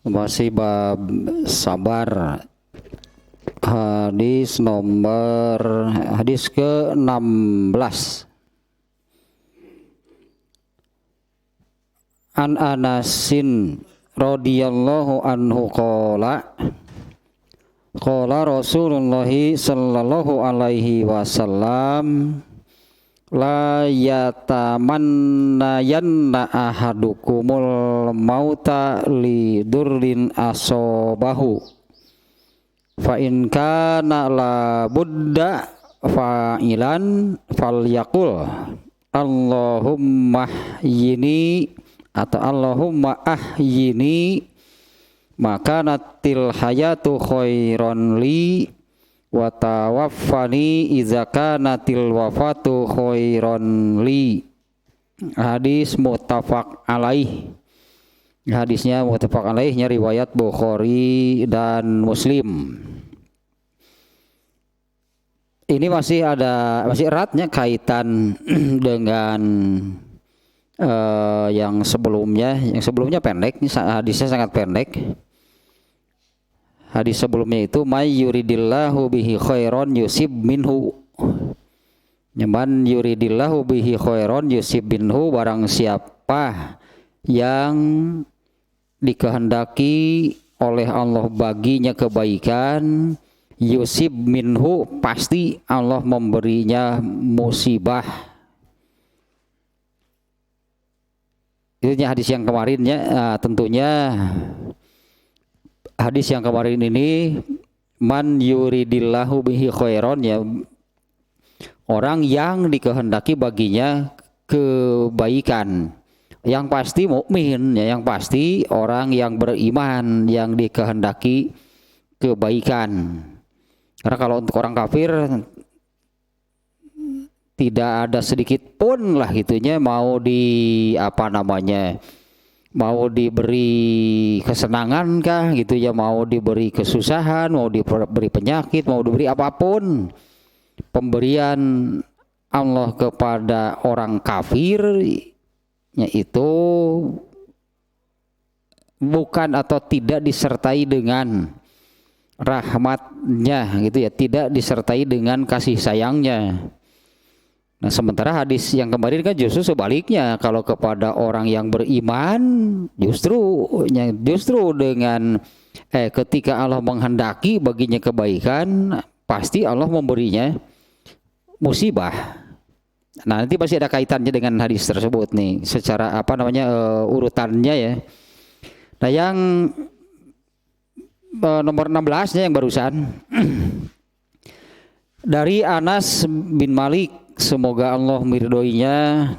Masih bab sabar. Hadis ke-16. An Anasin radhiyallahu anhu qala Rasulullah sallallahu alaihi wasallam la yatamanna yanna ahadukumul mauta li durrin asobahu fa in kana la budda fa'ilan falyaqul Allahumma ahyini atau Allahumma ahyini maka natil hayatu khairon li wa tawaffani idza kanatil wafatu khairon li. Hadis muttafaq alaih. Hadisnya muttafaq alaihnya riwayat Bukhari dan Muslim. Ini masih eratnya kaitan dengan yang sebelumnya pendek. Hadisnya sangat pendek. Hadis sebelumnya itu may yuridillahu bihi khairon yusib minhu. Man yuridillahu bihi khairon yusib minhu, barang siapa yang dikehendaki oleh Allah baginya kebaikan, yusib minhu, pasti Allah memberinya musibah. Itu hadis yang kemarinnya. Tentunya hadis yang kemarin ini man yuridillahu bihi khairon, ya orang yang dikehendaki baginya kebaikan, yang pasti mukmin, ya yang pasti orang yang beriman yang dikehendaki kebaikan. Karena kalau untuk orang kafir tidak ada sedikit pun lah gitunya mau mau diberi kesenangan kah gitu ya, mau diberi kesusahan, mau diberi penyakit, mau diberi apapun, pemberian Allah kepada orang kafir yaitu bukan atau tidak disertai dengan rahmatnya gitu ya, tidak disertai dengan kasih sayangnya. Nah, sementara hadis yang kemarin kan justru sebaliknya, kalau kepada orang yang beriman justru dengan ketika Allah menghendaki baginya kebaikan, pasti Allah memberinya musibah. Nah, nanti pasti ada kaitannya dengan hadis tersebut nih, secara urutannya ya. Nah, yang nomor 16-nya yang barusan dari Anas bin Malik, semoga Allah meridhoinya,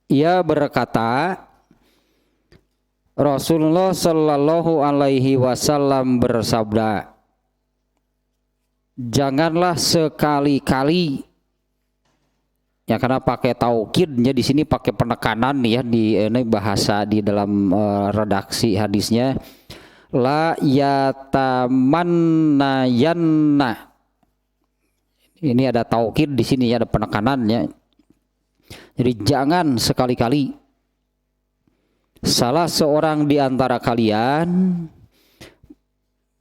ia berkata, Rasulullah sallallahu alaihi wasallam bersabda, janganlah sekali-kali, ya karena pakai taukidnya di sini, pakai penekanan ya di ini bahasa di dalam redaksi hadisnya, la yatamanna yanna. Ini ada taukid di sini, ada penekanannya. Jadi jangan sekali-kali salah seorang di antara kalian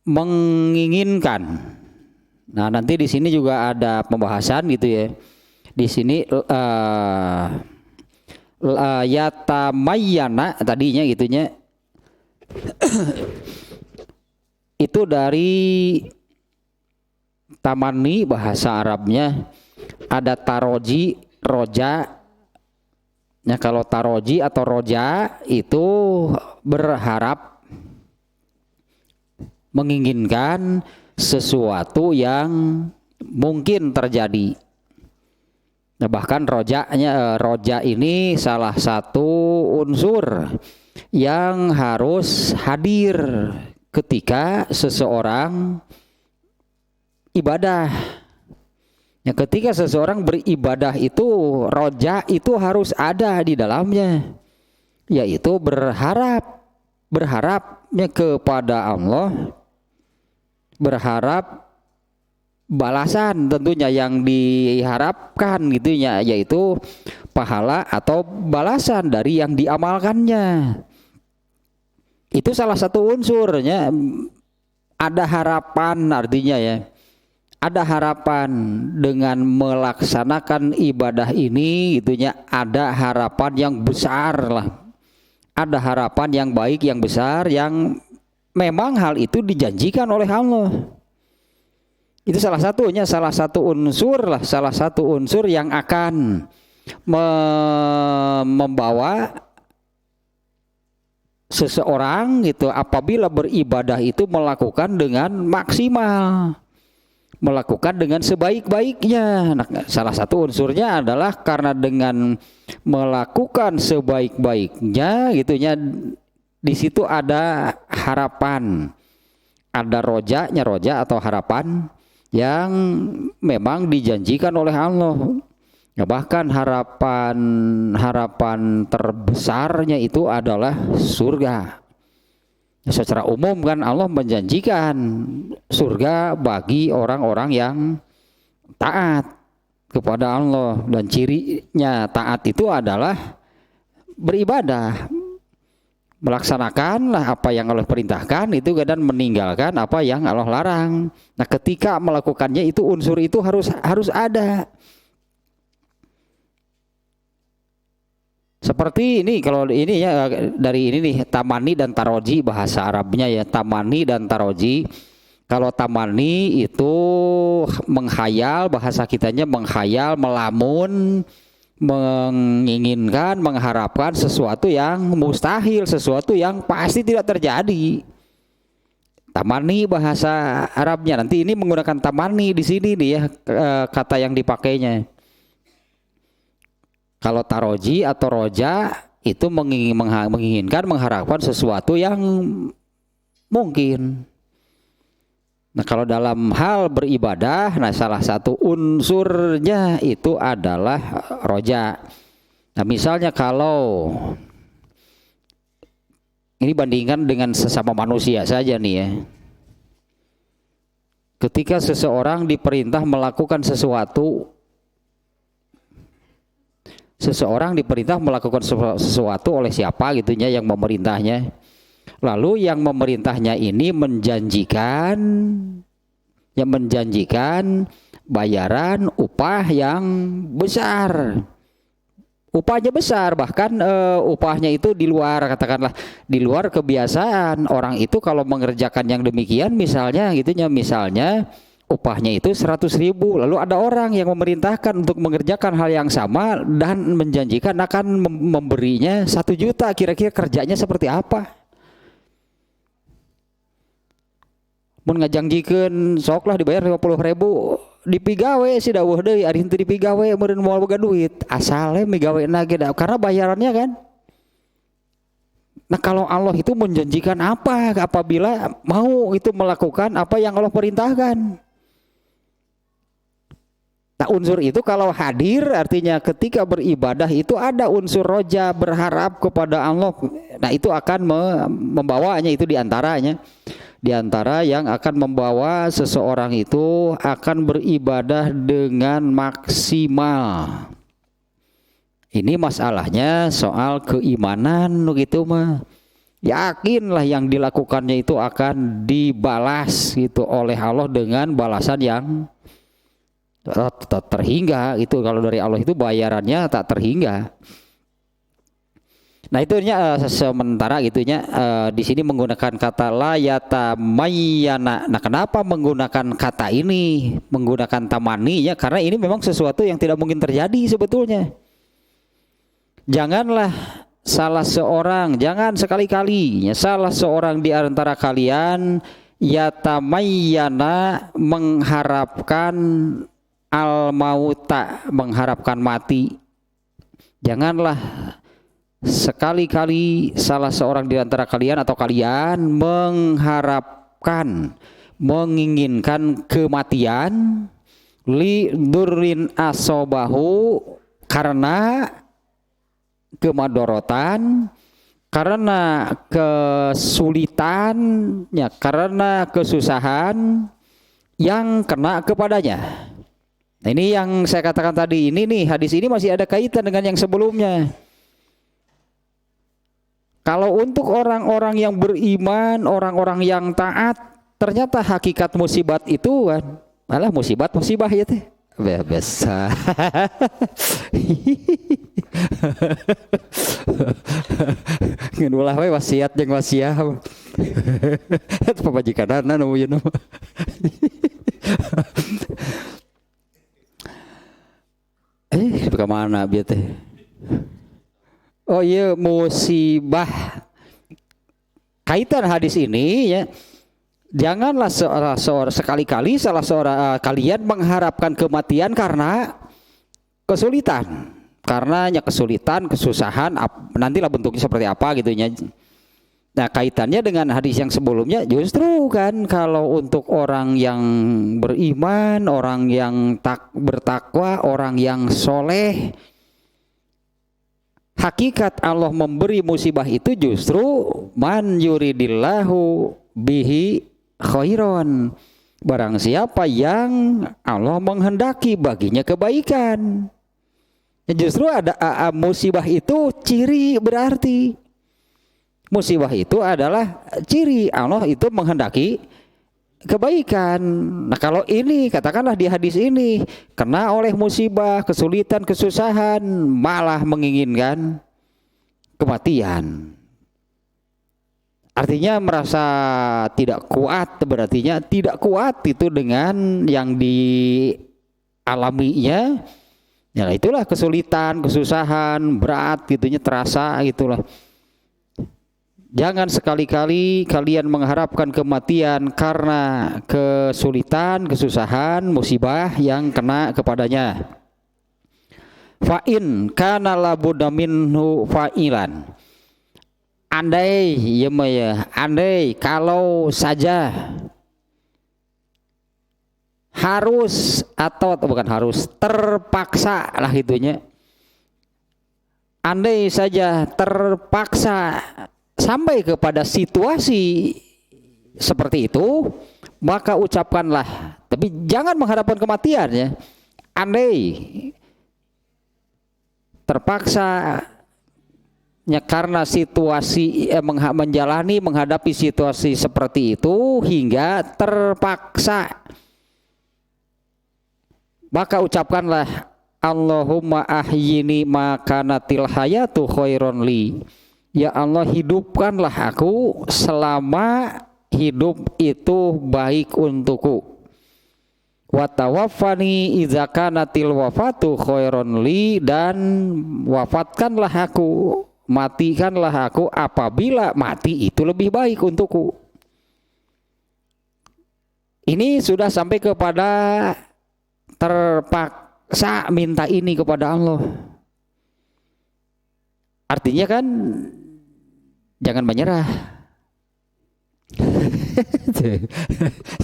menginginkan. Nah, nanti di sini juga ada pembahasan gitu ya. Di sini yatamayyana tadinya gitunya. Itu dari tamani, bahasa Arabnya ada taroji, roja. Ya, kalau taroji atau roja itu berharap, menginginkan sesuatu yang mungkin terjadi. Nah, bahkan roja ini salah satu unsur yang harus hadir ketika seseorang ibadah. Ya, ketika seseorang beribadah itu roja itu harus ada di dalamnya, yaitu berharapnya kepada Allah, berharap balasan tentunya yang diharapkan gitunya, yaitu pahala atau balasan dari yang diamalkannya. Itu salah satu unsurnya. Ada harapan artinya ya. Ada harapan dengan melaksanakan ibadah ini gitunya, ada harapan yang besar lah. Ada harapan yang baik, yang besar, yang memang hal itu dijanjikan oleh Allah. Itu salah satunya, salah satu unsur lah, salah satu unsur yang akan membawa seseorang gitu apabila beribadah itu melakukan dengan maksimal, melakukan dengan sebaik-baiknya. Nah, salah satu unsurnya adalah karena dengan melakukan sebaik-baiknya gitunya, di situ ada harapan, ada roja atau harapan yang memang dijanjikan oleh Allah. Ya, bahkan harapan terbesarnya itu adalah surga. Secara umum kan Allah menjanjikan surga bagi orang-orang yang taat kepada Allah, dan cirinya taat itu adalah beribadah, melaksanakanlah apa yang Allah perintahkan itu dan meninggalkan apa yang Allah larang. Nah, ketika melakukannya itu unsur itu harus ada. Seperti ini, kalau ini ya dari ini nih, tamani dan taroji bahasa Arabnya ya, tamani dan taroji. Kalau tamani itu menghayal, bahasa kitanya menghayal, melamun, menginginkan, mengharapkan sesuatu yang mustahil, sesuatu yang pasti tidak terjadi. Tamani bahasa Arabnya, nanti ini menggunakan tamani di sini nih ya, kata yang dipakainya. Kalau taroji atau roja itu menginginkan, mengharapkan sesuatu yang mungkin. Nah, kalau dalam hal beribadah, nah salah satu unsurnya itu adalah roja. Nah, misalnya kalau ini bandingkan dengan sesama manusia saja nih ya. Ketika seseorang diperintah melakukan sesuatu, sesuatu oleh siapa gitunya yang memerintahnya. Lalu yang memerintahnya ini menjanjikan bayaran upah yang besar. Upahnya besar, bahkan upahnya itu di luar, katakanlah di luar kebiasaan orang itu kalau mengerjakan yang demikian, misalnya upahnya itu 100.000, lalu ada orang yang memerintahkan untuk mengerjakan hal yang sama dan menjanjikan akan memberinya 1 juta, kira-kira kerjanya seperti apa? Mun ngajangjikeun soklah dibayar 50.000, dipigawe si dawuh deui, ari henteu dipigawe meureun moal boga duit, asale migaweuna ge karena bayarannya kan. Nah, kalau Allah itu menjanjikan apa apabila mau itu melakukan apa yang Allah perintahkan. Nah, unsur itu kalau hadir artinya ketika beribadah itu ada unsur roja, berharap kepada Allah. Nah, itu akan membawanya, itu diantaranya. Diantara yang akan membawa seseorang itu akan beribadah dengan maksimal. Ini masalahnya soal keimanan gitu mah. Yakinlah yang dilakukannya itu akan dibalas gitu oleh Allah dengan balasan yang tak terhingga. Itu kalau dari Allah itu bayarannya tak terhingga. Nah, itunya sementara gitunya di sini menggunakan kata la yatamayyana. Nah, kenapa menggunakan kata ini, menggunakan tamani ya? Karena ini memang sesuatu yang tidak mungkin terjadi sebetulnya. Jangan sekali-kali salah seorang di antara kalian yatamayyana mengharapkan al-mauta, mengharapkan mati. Janganlah sekali-kali salah seorang di antara kalian atau kalian menginginkan kematian li durrin asobahu, karena kemadorotan, karena kesulitannya, karena kesusahan yang kena kepadanya. Nah, ini yang saya katakan tadi, ini nih hadis ini masih ada kaitan dengan yang sebelumnya. Kalau untuk orang-orang yang beriman, orang-orang yang taat, ternyata hakikat musibat itu kan malah musibah ya teh. Biasa. Ngan ulah we wasiat jeung wasiah. Eta pamajikanana nu ieu. Ke mana bieu teh? Oh iya, musibah. Kaitan hadis ini ya, janganlah sekali-kali salah seorang kalian mengharapkan kematian karena kesulitan. Karenanya kesulitan, kesusahan, nantilah bentuknya seperti apa gitu ya. Nah kaitannya dengan hadis yang sebelumnya justru kan kalau untuk orang yang beriman, orang yang bertakwa, orang yang soleh, hakikat Allah memberi musibah itu justru man yuridillahu bihi khairon, barang siapa yang Allah menghendaki baginya kebaikan. Justru ada musibah itu ciri, berarti musibah itu adalah ciri Allah itu menghendaki kebaikan. Nah kalau ini katakanlah di hadis ini kena oleh musibah, kesulitan, kesusahan, malah menginginkan kematian. Artinya merasa tidak kuat, berartinya tidak kuat itu dengan yang dialaminya. Ya itulah kesulitan, kesusahan, berat gitunya terasa gitulah. Jangan sekali-kali kalian mengharapkan kematian karena kesulitan, kesusahan, musibah yang kena kepadanya. Fa'in kana labudda minhu fa'ilan. Andai ya, andai kalau saja harus atau bukan harus, terpaksa lah gitunya. Andai saja terpaksa sampai kepada situasi seperti itu, maka ucapkanlah, tapi jangan mengharapkan kematian ya. Andai terpaksa ya karena situasi menghadapi situasi seperti itu hingga terpaksa, maka ucapkanlah Allahumma ahyini ma kanatil hayatu khairon li. Ya Allah, hidupkanlah aku selama hidup itu baik untukku. Wa tawaffani idza kanatil wafatu khairon li, dan wafatkanlah aku, matikanlah aku apabila mati itu lebih baik untukku. Ini sudah sampai kepada terpaksa minta ini kepada Allah. Artinya kan jangan menyerah.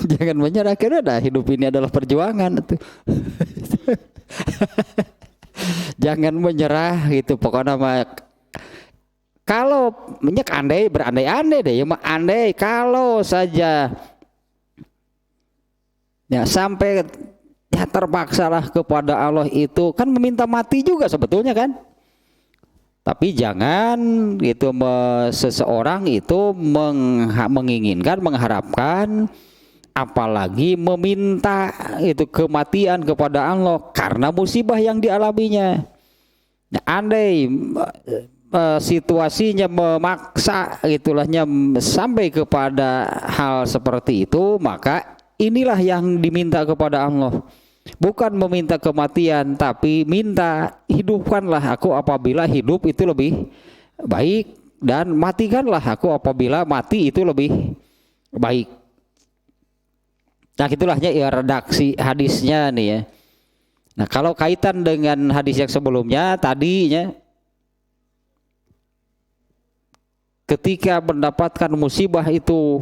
Jangan menyerah, karena hidup ini adalah perjuangan. Jangan menyerah gitu pokoknya mah. Kalau andai berandai-andai deh ya, andai kalau saja ya sampai ya terpaksalah kepada Allah, itu kan meminta mati juga sebetulnya kan. Tapi jangan itu seseorang itu menginginkan, mengharapkan, apalagi meminta itu kematian kepada Allah karena musibah yang dialaminya. Nah, andai situasinya memaksa itulahnya sampai kepada hal seperti itu, maka inilah yang diminta kepada Allah. Bukan meminta kematian, tapi minta hidupkanlah aku apabila hidup itu lebih baik, dan matikanlah aku apabila mati itu lebih baik. Nah itulahnya ya redaksi hadisnya nih ya. Nah kalau kaitan dengan hadis yang sebelumnya tadinya, ketika mendapatkan musibah itu,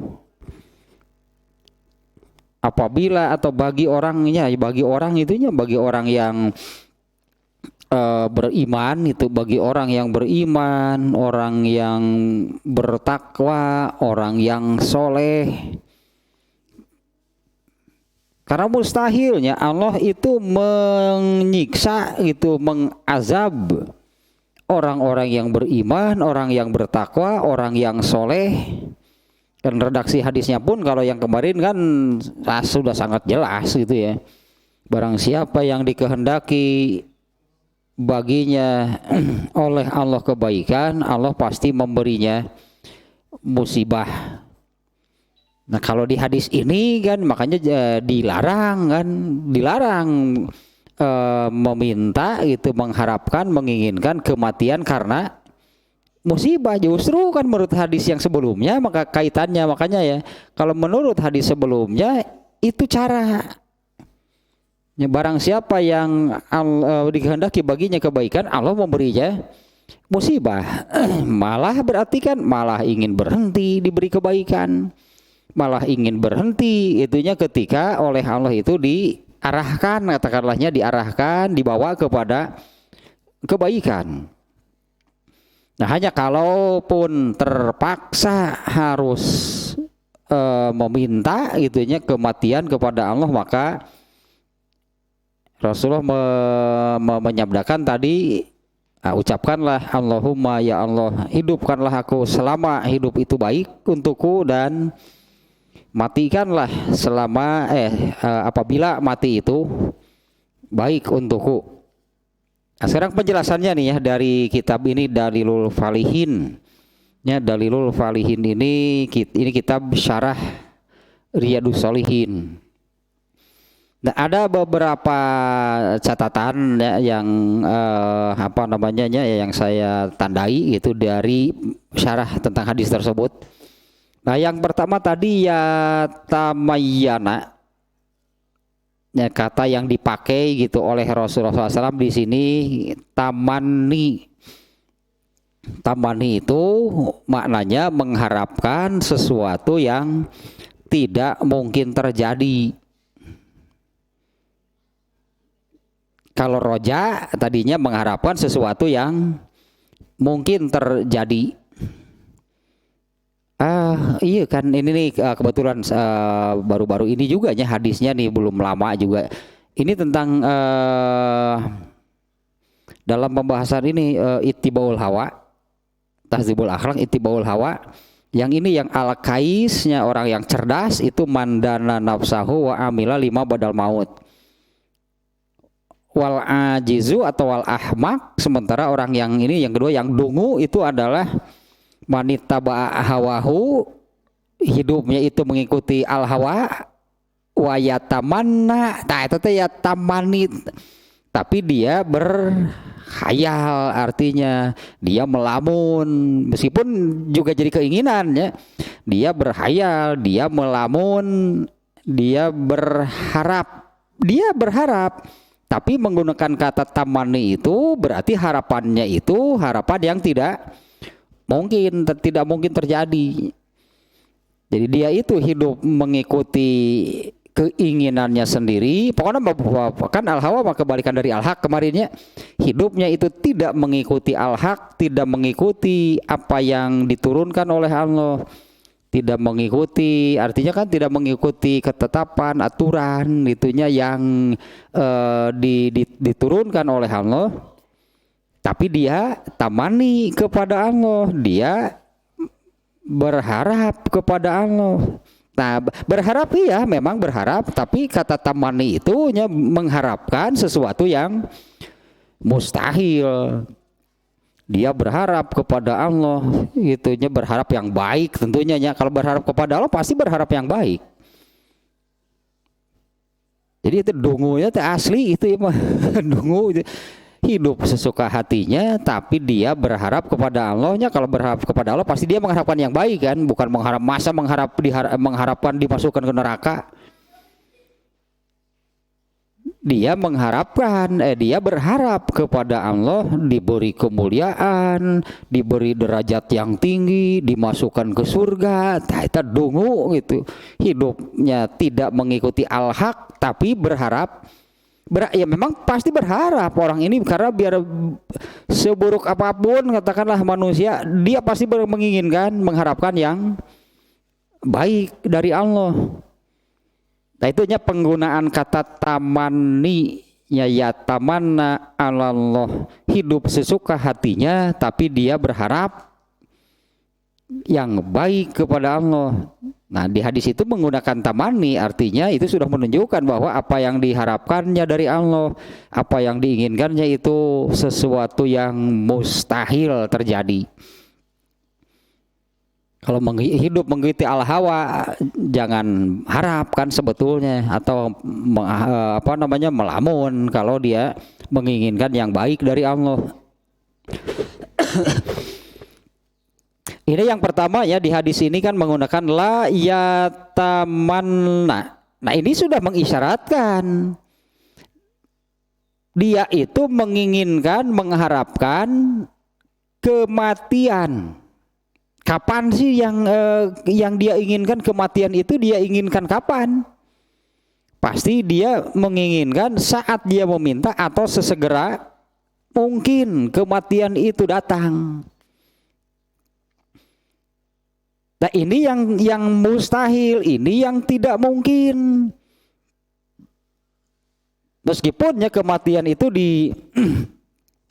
apabila atau bagi orangnya, bagi orang itunya, bagi orang yang beriman itu, bagi orang yang beriman, orang yang bertakwa, orang yang soleh. Karena mustahilnya Allah itu menyiksa itu, mengazab orang-orang yang beriman, orang yang bertakwa, orang yang soleh. Dan redaksi hadisnya pun kalau yang kemarin kan sudah sangat jelas gitu ya. Barang siapa yang dikehendaki baginya oleh Allah kebaikan, Allah pasti memberinya musibah. Nah kalau di hadis ini kan makanya dilarang meminta gitu, mengharapkan, menginginkan kematian karena musibah. Justru kan menurut hadis yang sebelumnya maka kaitannya, makanya ya kalau menurut hadis sebelumnya itu cara ya, barang siapa yang dikehendaki baginya kebaikan, Allah memberinya musibah. Malah berarti kan malah ingin berhenti diberi kebaikan, malah ingin berhenti itunya ketika oleh Allah itu diarahkan, katakanlahnya diarahkan, dibawa kepada kebaikan. Nah hanya kalaupun terpaksa harus meminta itunya kematian kepada Allah, maka Rasulullah menyabdakan tadi, ucapkanlah Allahumma ya Allah, hidupkanlah aku selama hidup itu baik untukku, dan matikanlah selama apabila mati itu baik untukku. Nah, sekarang penjelasannya nih ya dari kitab ini, Dalilul Falihin. Ya, Dalilul Falihin ini kitab syarah Riyadhus Shalihin. Nah, ada beberapa catatan ya, yang yang saya tandai itu dari syarah tentang hadis tersebut. Nah, yang pertama tadi ya tamayyana. Ya, kata yang dipakai gitu oleh Rasulullah SAW di sini tamani. Tamani itu maknanya mengharapkan sesuatu yang tidak mungkin terjadi. Kalau roja tadinya mengharapkan sesuatu yang mungkin terjadi. Iya kan ini nih kebetulan baru-baru ini juga ya hadisnya nih, belum lama juga. Ini tentang dalam pembahasan ini ittibaul hawa, tahdzibul akhlak, ittibaul hawa. Yang ini yang al-kaisnya orang yang cerdas itu mandana nafsahu wa amila lima badal maut. Wal ajizu atau wal ahmak, sementara orang yang ini yang kedua yang dungu itu adalah wanita hawahu, hidupnya itu mengikuti al hawa, wayatamanna, itu ya tamani, tapi dia berkhayal, artinya dia melamun, meskipun juga jadi keinginan ya, dia berkhayal, dia melamun, dia berharap, tapi menggunakan kata tamani itu berarti harapannya itu harapan yang tidak mungkin terjadi. Jadi dia itu hidup mengikuti keinginannya sendiri. Pokoknya kan al-hawa maka kebalikan dari al-haq kemarinnya. Hidupnya itu tidak mengikuti al-haq, tidak mengikuti apa yang diturunkan oleh Allah. Tidak mengikuti, artinya kan tidak mengikuti ketetapan, aturan itunya yang diturunkan oleh Allah. Tapi dia tamani kepada Allah, dia berharap kepada Allah. Nah, berharap iya memang berharap, tapi kata tamani itu mengharapkan sesuatu yang mustahil. Dia berharap kepada Allah, itunya berharap yang baik tentunya ya. Kalau berharap kepada Allah pasti berharap yang baik. Jadi itu dungunya itu asli itu ya mah. Dungu itu. Hidup sesuka hatinya, tapi dia berharap kepada Allahnya. Kalau berharap kepada Allah pasti dia mengharapkan yang baik kan, bukan mengharapkan dimasukkan ke neraka. Dia dia berharap kepada Allah diberi kemuliaan, diberi derajat yang tinggi, dimasukkan ke surga. Itu dungu gitu. Hidupnya tidak mengikuti al-haq, tapi berharap. Ya memang pasti berharap orang ini, karena biar seburuk apapun katakanlah manusia, dia pasti menginginkan, mengharapkan yang baik dari Allah. Nah itunya penggunaan kata tamani ya yatamanna Allah, hidup sesuka hatinya tapi dia berharap yang baik kepada Allah. Nah, di hadis itu menggunakan tamani, artinya itu sudah menunjukkan bahwa apa yang diharapkannya dari Allah, apa yang diinginkannya itu sesuatu yang mustahil terjadi. Kalau hidup mengikuti al-hawa, jangan harapkan sebetulnya, atau melamun kalau dia menginginkan yang baik dari Allah. Ini yang pertama ya, di hadis ini kan menggunakan la yatamanna. Nah, ini sudah mengisyaratkan dia itu menginginkan, mengharapkan kematian. Kapan sih yang dia inginkan kematian itu, dia inginkan kapan? Pasti dia menginginkan saat dia meminta atau sesegera mungkin kematian itu datang. Nah, ini yang mustahil, ini yang tidak mungkin. Meskipun ya kematian itu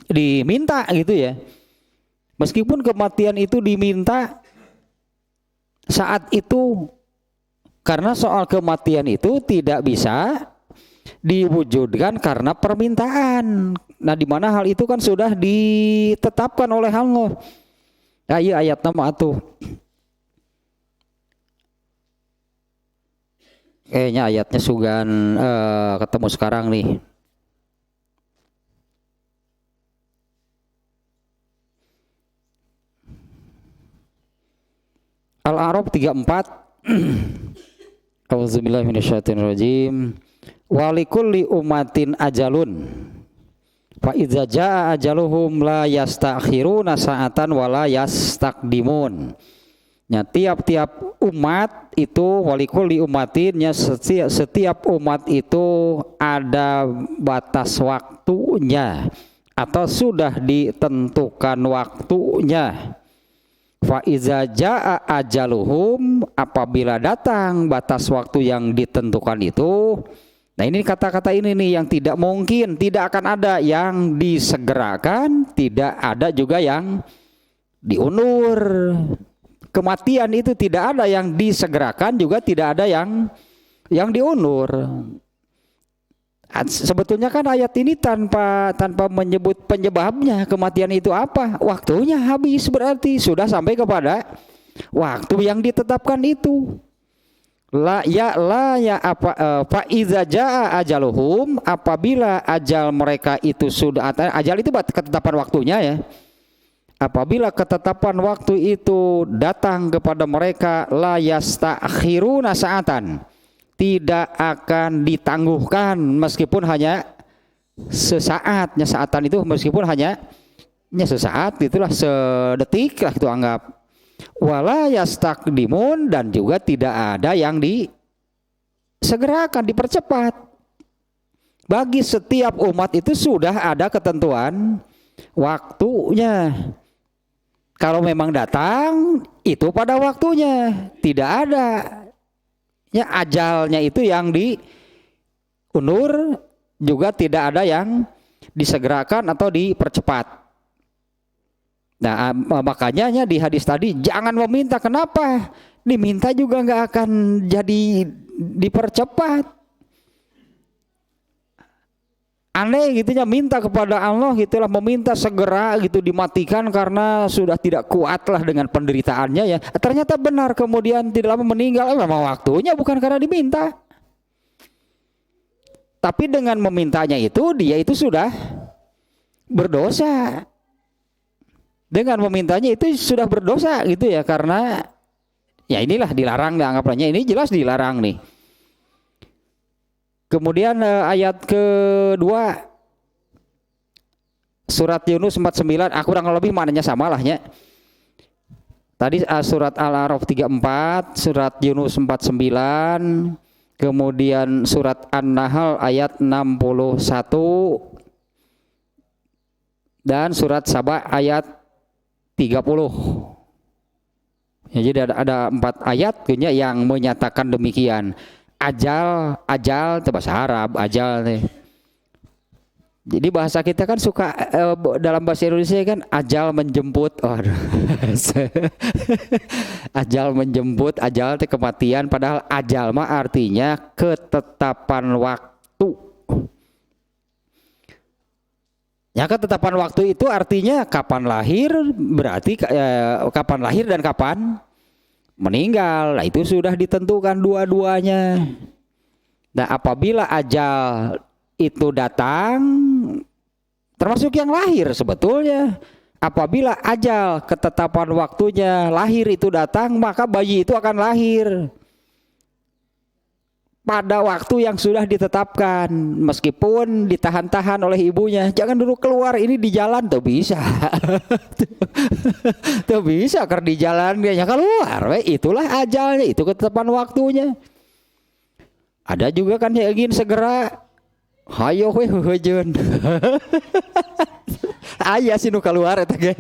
diminta gitu ya. Meskipun kematian itu diminta saat itu, karena soal kematian itu tidak bisa diwujudkan karena permintaan. Nah, di mana hal itu kan sudah ditetapkan oleh Allah. Nah, iya ayat nama atuh. Kayaknya ayatnya sugan ketemu sekarang nih. Al-A'raf 34. Auzubillahi minasyaitonirrajim. Walikulli umatin ajalun. Fa idza jaa ajaluhum la yastakhiruna sa'atan wa la yastaqdimun. Ya, tiap-tiap umat itu, walikul diumatinnya, setiap umat itu ada batas waktunya atau sudah ditentukan waktunya. Fa iza jaa ajaluhum, apabila datang batas waktu yang ditentukan itu. Nah, ini kata-kata ini nih yang tidak mungkin, tidak akan ada yang disegerakan, tidak ada juga yang diundur. Kematian itu tidak ada yang disegerakan, juga tidak ada yang diundur. Sebetulnya kan ayat ini tanpa menyebut penyebabnya, kematian itu apa? Waktunya habis, berarti sudah sampai kepada waktu yang ditetapkan itu. Fa iza jaa ajaluhum, apabila ajal mereka itu sudah, ajal itu ketetapan waktunya ya. Apabila ketetapan waktu itu datang kepada mereka, la yastakhiruna sa'atan, tidak akan ditangguhkan meskipun hanya sesaatnya. Saatan itu meskipun hanya sesaat, itulah sedetik lah itu anggap. Wala yastaqdimun, dan juga tidak ada yang disegerakan, dipercepat. Bagi setiap umat itu sudah ada ketentuan waktunya. Kalau memang datang itu pada waktunya, tidak ada ya ajalnya itu yang diundur, juga tidak ada yang disegerakan atau dipercepat. Nah, makanya di hadis tadi jangan meminta. Kenapa? Diminta juga nggak akan jadi dipercepat. Aneh gitunya, minta kepada Allah gitulah, meminta segera gitu dimatikan karena sudah tidak kuat lah dengan penderitaannya ya. Ternyata benar kemudian tidak lama meninggal, memang waktunya, bukan karena diminta. Tapi dengan memintanya itu, dia itu sudah berdosa. Dengan memintanya itu sudah berdosa gitu ya, karena ya inilah dilarang, anggapnya ini jelas dilarang nih. Kemudian ayat kedua surat Yunus 49, kurang lebih maknanya sama lah ya. Tadi surat Al-A'raf 34, surat Yunus 49, kemudian surat An-Nahl ayat 61, dan surat Saba ayat 30. Ya, jadi ada 4 ayat yang menyatakan demikian. Ajal itu bahasa Arab, ajal nih. Jadi bahasa kita kan suka dalam bahasa Indonesia kan ajal menjemput. Waduh. Ajal menjemput, ajal itu kematian, padahal ajal mah artinya ketetapan waktu. Ya, ketetapan waktu itu artinya kapan lahir, berarti kapan lahir dan kapan meninggal. Nah, itu sudah ditentukan dua-duanya. Nah, apabila ajal itu datang, termasuk yang lahir sebetulnya. Apabila ajal ketetapan waktunya lahir itu datang, maka bayi itu akan lahir pada waktu yang sudah ditetapkan, meskipun ditahan-tahan oleh ibunya. Jangan dulu keluar, ini di jalan tuh bisa. Tuh bisa ker di jalan dia keluar. Itulah ajalnya, itu ketetapan waktunya. Ada juga kan yang ingin segera hayo we hujan. Aya sih nu keluar eta ge.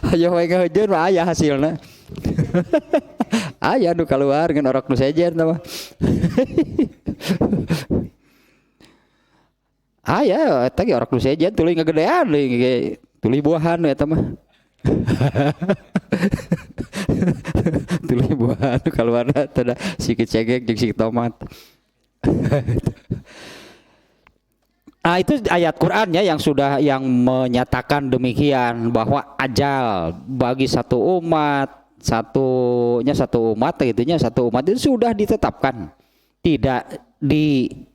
Hayo we hujan mah aya hasilna. Aya nu keluar ngan orok nu sejen tah mah. Aya eta ge orok nu sejen tuluy ngagedean deui tuluy buahan eta mah. Tuluy buahan keluar teh sikit cegek jeung sikit tomat. Nah, itu ayat Qur'annya yang sudah yang menyatakan demikian bahwa ajal bagi satu umat satu umat itu sudah ditetapkan, tidak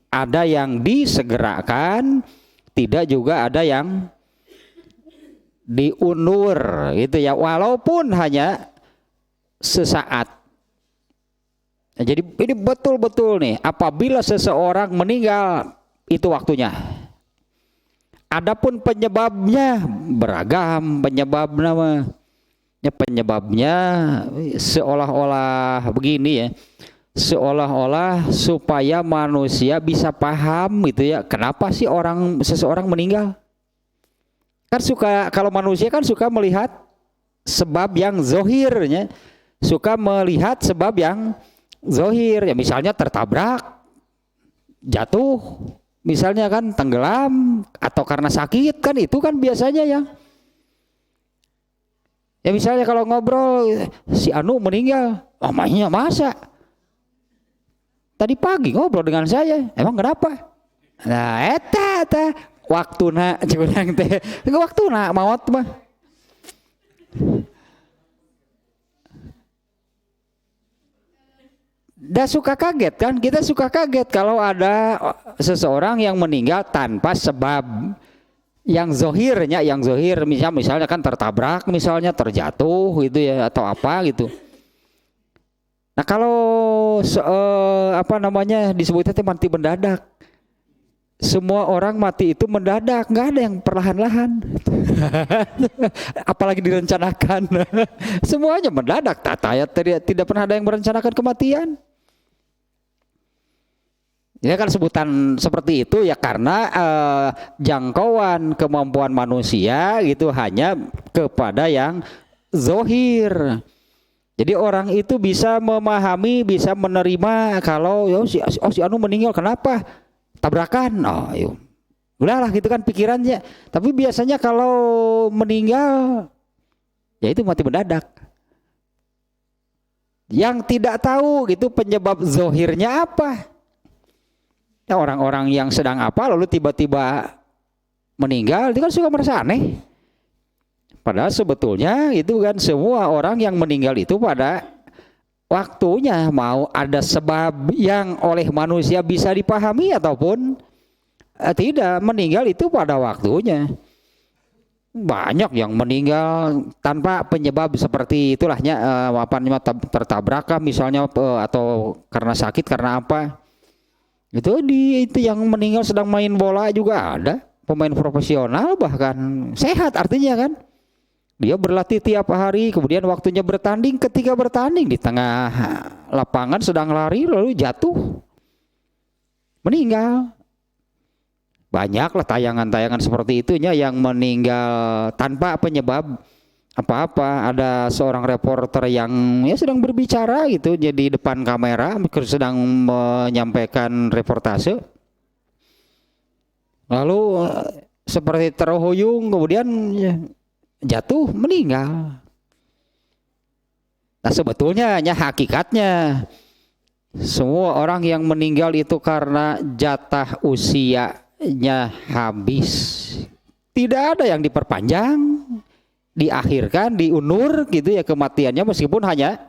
ada yang disegerakan, tidak juga ada yang diundur gitu ya, walaupun hanya sesaat. Nah, jadi ini betul-betul nih, apabila seseorang meninggal itu waktunya. Adapun penyebabnya beragam, penyebabnya seolah-olah begini ya, seolah-olah supaya manusia bisa paham gitu ya, kenapa sih seseorang meninggal. Kan suka, kalau manusia kan suka melihat sebab yang zohirnya, suka melihat sebab yang zohir ya, misalnya tertabrak, jatuh, misalnya kan tenggelam, atau karena sakit, kan itu kan biasanya ya misalnya kalau ngobrol si Anu meninggal, mamanya masa tadi pagi ngobrol dengan saya, emang kenapa? Nah eta waktuna cunang teh waktuna maot mah. Dah suka kaget kan, kita suka kaget kalau ada seseorang yang meninggal tanpa sebab yang zohirnya, misalnya kan tertabrak, misalnya terjatuh gitu ya, atau apa gitu. Nah kalau disebutnya mati mendadak, semua orang mati itu mendadak, nggak ada yang perlahan-lahan. Apalagi direncanakan. Semuanya mendadak, tidak pernah ada yang merencanakan kematian. Ya kan sebutan seperti itu ya karena jangkauan kemampuan manusia gitu hanya kepada yang zohir. Jadi orang itu bisa memahami, bisa menerima kalau si Anu meninggal kenapa? Tabrakan. Oh, yuk. Udahlah gitu kan pikirannya. Tapi biasanya kalau meninggal ya itu mati mendadak. Yang tidak tahu gitu penyebab zohirnya apa. Ya, orang-orang yang sedang apa lalu tiba-tiba meninggal itu kan suka merasa aneh. Padahal sebetulnya itu kan semua orang yang meninggal itu pada waktunya, mau ada sebab yang oleh manusia bisa dipahami ataupun tidak, meninggal itu pada waktunya. Banyak yang meninggal tanpa penyebab seperti itulahnya, tertabrak misalnya atau karena sakit karena apa. Itu yang meninggal sedang main bola juga ada, pemain profesional bahkan sehat artinya kan. Dia berlatih tiap hari, kemudian waktunya bertanding, ketika bertanding di tengah lapangan sedang lari lalu jatuh, meninggal. Banyaklah tayangan-tayangan seperti itunya yang meninggal tanpa penyebab apa-apa. Ada seorang reporter yang sedang berbicara gitu, jadi depan kamera sedang menyampaikan reportase. Lalu seperti terhuyung kemudian jatuh meninggal. Nah sebetulnya hakikatnya semua orang yang meninggal itu karena jatah usianya habis. Tidak ada yang diperpanjang, diakhirkan, diundur gitu ya kematiannya meskipun hanya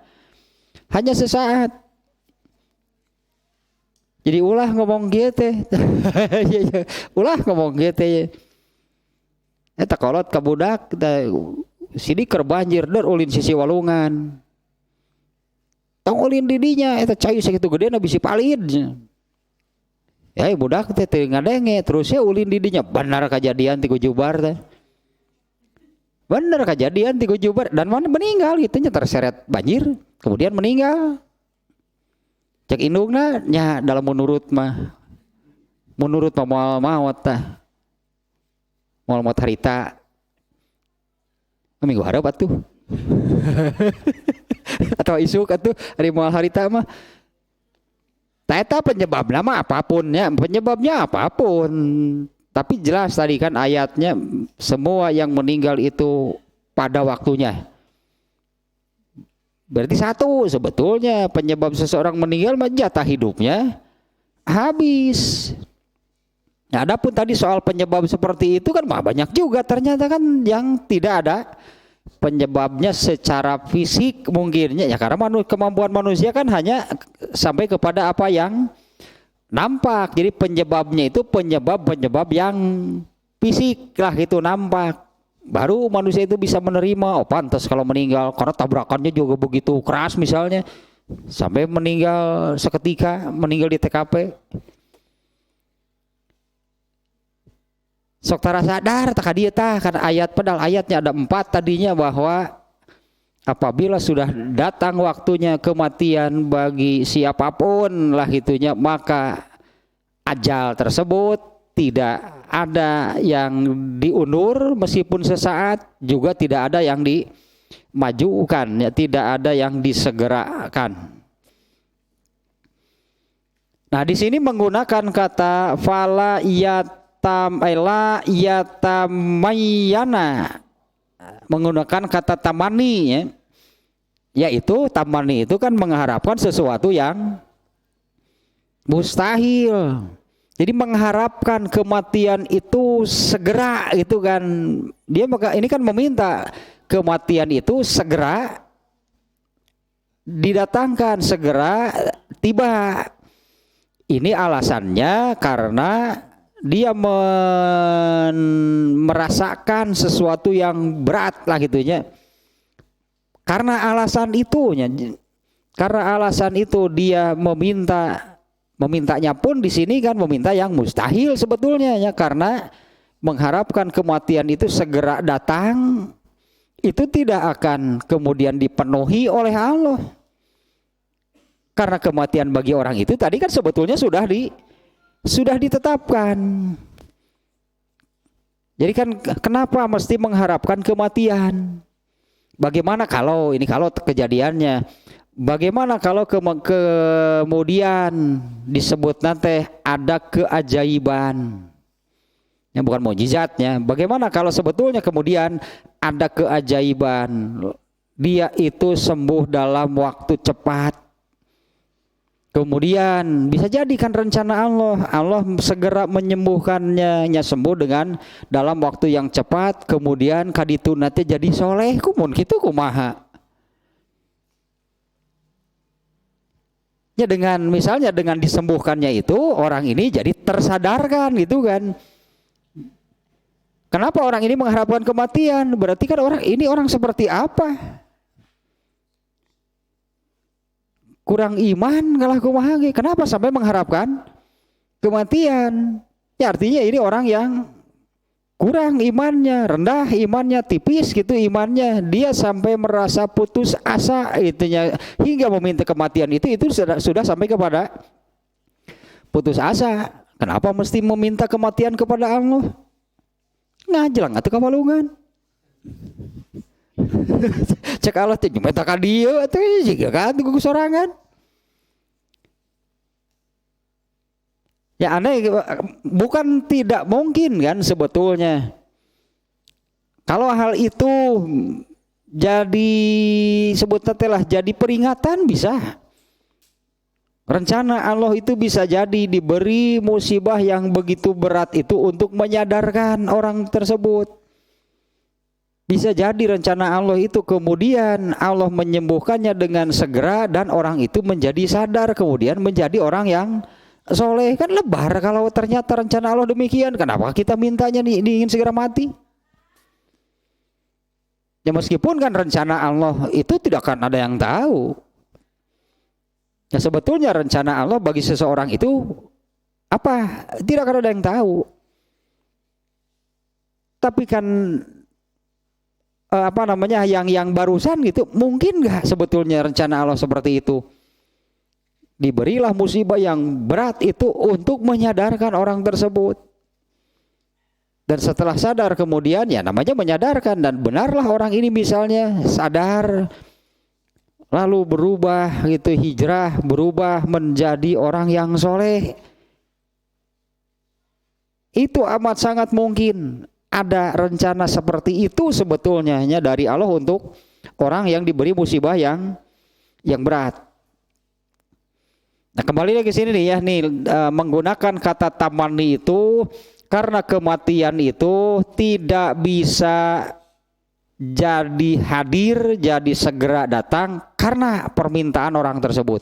sesaat. Jadi ulah ngomong gitu. Ulah ngomong gitu. Eta kolot ka budak sidi keur banjir deur ulin sisi walungan. Tong ulin didinya eta cayu sakitu gedena bisi palid. Ya budak teh teu ngadenge terus ya ulin didinya benar kejadian ti Gujubar teh. Benar kejadian ti Gujubar dan mana meninggal gitu nya terseret banjir kemudian meninggal. Cek indungna nya dalam menurut mah moal maot tah. Moal maot harita. Minggu hareup atuh. Atau isuk atuh ari moal harita mah. Tah eta penyebabna mah apapun ya, penyebabnya apapun. Tapi jelas tadi kan ayatnya semua yang meninggal itu pada waktunya. Berarti satu sebetulnya penyebab seseorang meninggal jatah hidupnya habis. Nah, adapun tadi soal penyebab seperti itu kan banyak juga ternyata kan yang tidak ada penyebabnya secara fisik mungkinnya ya karena kemampuan manusia kan hanya sampai kepada apa yang nampak. Jadi penyebabnya itu penyebab yang fisik lah itu nampak. Baru manusia itu bisa menerima, oh pantas kalau meninggal karena tabrakannya juga begitu keras misalnya sampai meninggal seketika, meninggal di TKP. Sok tara sadar tak dia tah karena ayat padahal ayatnya ada 4 tadinya bahwa apabila sudah datang waktunya kematian bagi siapapun lah itunya maka ajal tersebut tidak ada yang diundur meskipun sesaat juga tidak ada yang dimajukan ya tidak ada yang disegerakan. Nah di sini menggunakan kata fala yatamayana menggunakan kata tamani ya. Yaitu tamani itu kan mengharapkan sesuatu yang mustahil. Jadi mengharapkan kematian itu segera itu kan dia ini kan meminta kematian itu segera didatangkan segera tiba. Ini alasannya karena dia merasakan sesuatu yang berat lah gitunya. Karena alasan itu dia memintanya pun di sini kan meminta yang mustahil sebetulnya ya karena mengharapkan kematian itu segera datang itu tidak akan kemudian dipenuhi oleh Allah. Karena kematian bagi orang itu tadi kan sebetulnya sudah ditetapkan. Jadi kan kenapa mesti mengharapkan kematian? Bagaimana kalau kejadiannya? Bagaimana kalau kemudian disebut nanti ada keajaiban? Yang bukan mukjizatnya. Bagaimana kalau sebetulnya kemudian ada keajaiban? Dia itu sembuh dalam waktu cepat. Kemudian bisa jadi kan rencana Allah segera menyembuhkannya, sembuh dengan dalam waktu yang cepat. Kemudian kaditu nanti jadi soleh, kumun gitu kumaha. Ya misalnya dengan disembuhkannya itu orang ini jadi tersadarkan gitu kan. Kenapa orang ini mengharapkan kematian? Berarti kan orang seperti apa? Kurang iman kalah kumaha ge. Kenapa sampai mengharapkan kematian? Ya artinya ini orang yang kurang imannya, rendah imannya, tipis gitu imannya. Dia sampai merasa putus asa itunya hingga meminta kematian itu sudah sampai kepada putus asa. Kenapa mesti meminta kematian kepada Allah? Ngajelang atuh kapalungan. Cek Allah teh nyumeta ka dieu atuh jiga kan ku sorangan. Ya aneh, bukan tidak mungkin kan sebetulnya. Kalau hal itu jadi sebutnya telah jadi peringatan bisa. Rencana Allah itu bisa jadi diberi musibah yang begitu berat itu untuk menyadarkan orang tersebut. Bisa jadi rencana Allah itu kemudian Allah menyembuhkannya dengan segera dan orang itu menjadi sadar kemudian menjadi orang yang soleh. Kan lebar kalau ternyata rencana Allah demikian. Kenapa kita mintanya ingin segera mati? Ya meskipun kan rencana Allah itu tidak akan ada yang tahu. Ya sebetulnya rencana Allah bagi seseorang itu apa? Tidak akan ada yang tahu. Tapi kan yang barusan gitu mungkin nggak sebetulnya rencana Allah seperti itu? Diberilah musibah yang berat itu untuk menyadarkan orang tersebut. Dan setelah sadar kemudian ya namanya menyadarkan dan benarlah orang ini misalnya sadar lalu berubah gitu, hijrah, berubah menjadi orang yang soleh. Itu amat sangat mungkin ada rencana seperti itu sebetulnya hanya dari Allah untuk orang yang diberi musibah yang berat. Nah kembali lagi ke sini nih ya, menggunakan kata tamani itu karena kematian itu tidak bisa jadi hadir, jadi segera datang karena permintaan orang tersebut.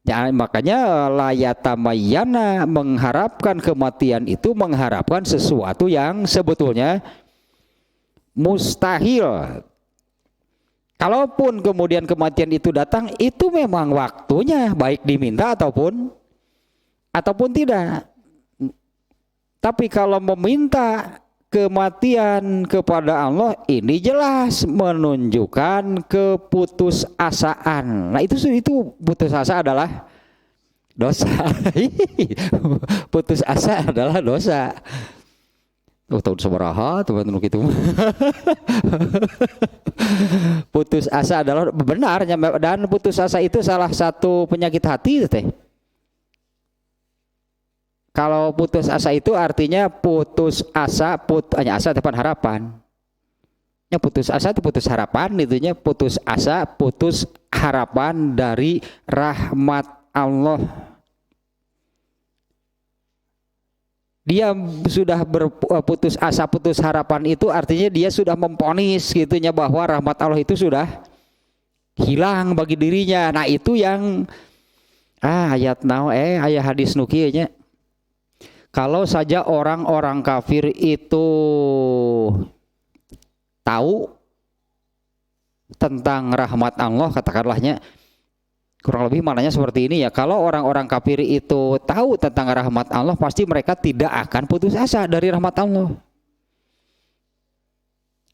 Ya, makanya layatamayana mengharapkan kematian itu mengharapkan sesuatu yang sebetulnya mustahil. Kalaupun kemudian kematian itu datang, itu memang waktunya baik diminta ataupun tidak. Tapi kalau meminta kematian kepada Allah ini jelas menunjukkan keputusasaan. Nah itu putus asa adalah dosa. Putus asa adalah dosa. Tahun sabaraha teman-teman gitu. Putus asa adalah benarnya dan putus asa itu salah satu penyakit hati teh. Kalau putus asa itu artinya putus asa, hanya asa depan harapan. Ya putus asa itu putus harapan, itunya putus asa, putus harapan dari rahmat Allah. Dia sudah berputus asa, putus harapan itu artinya dia sudah memponis gitunya bahwa rahmat Allah itu sudah hilang bagi dirinya. Nah itu yang ayat ayat hadis nukianya. Kalau saja orang-orang kafir itu tahu tentang rahmat Allah, katakanlahnya kurang lebih maknanya seperti ini ya. Kalau orang-orang kafir itu tahu tentang rahmat Allah, pasti mereka tidak akan putus asa dari rahmat Allah.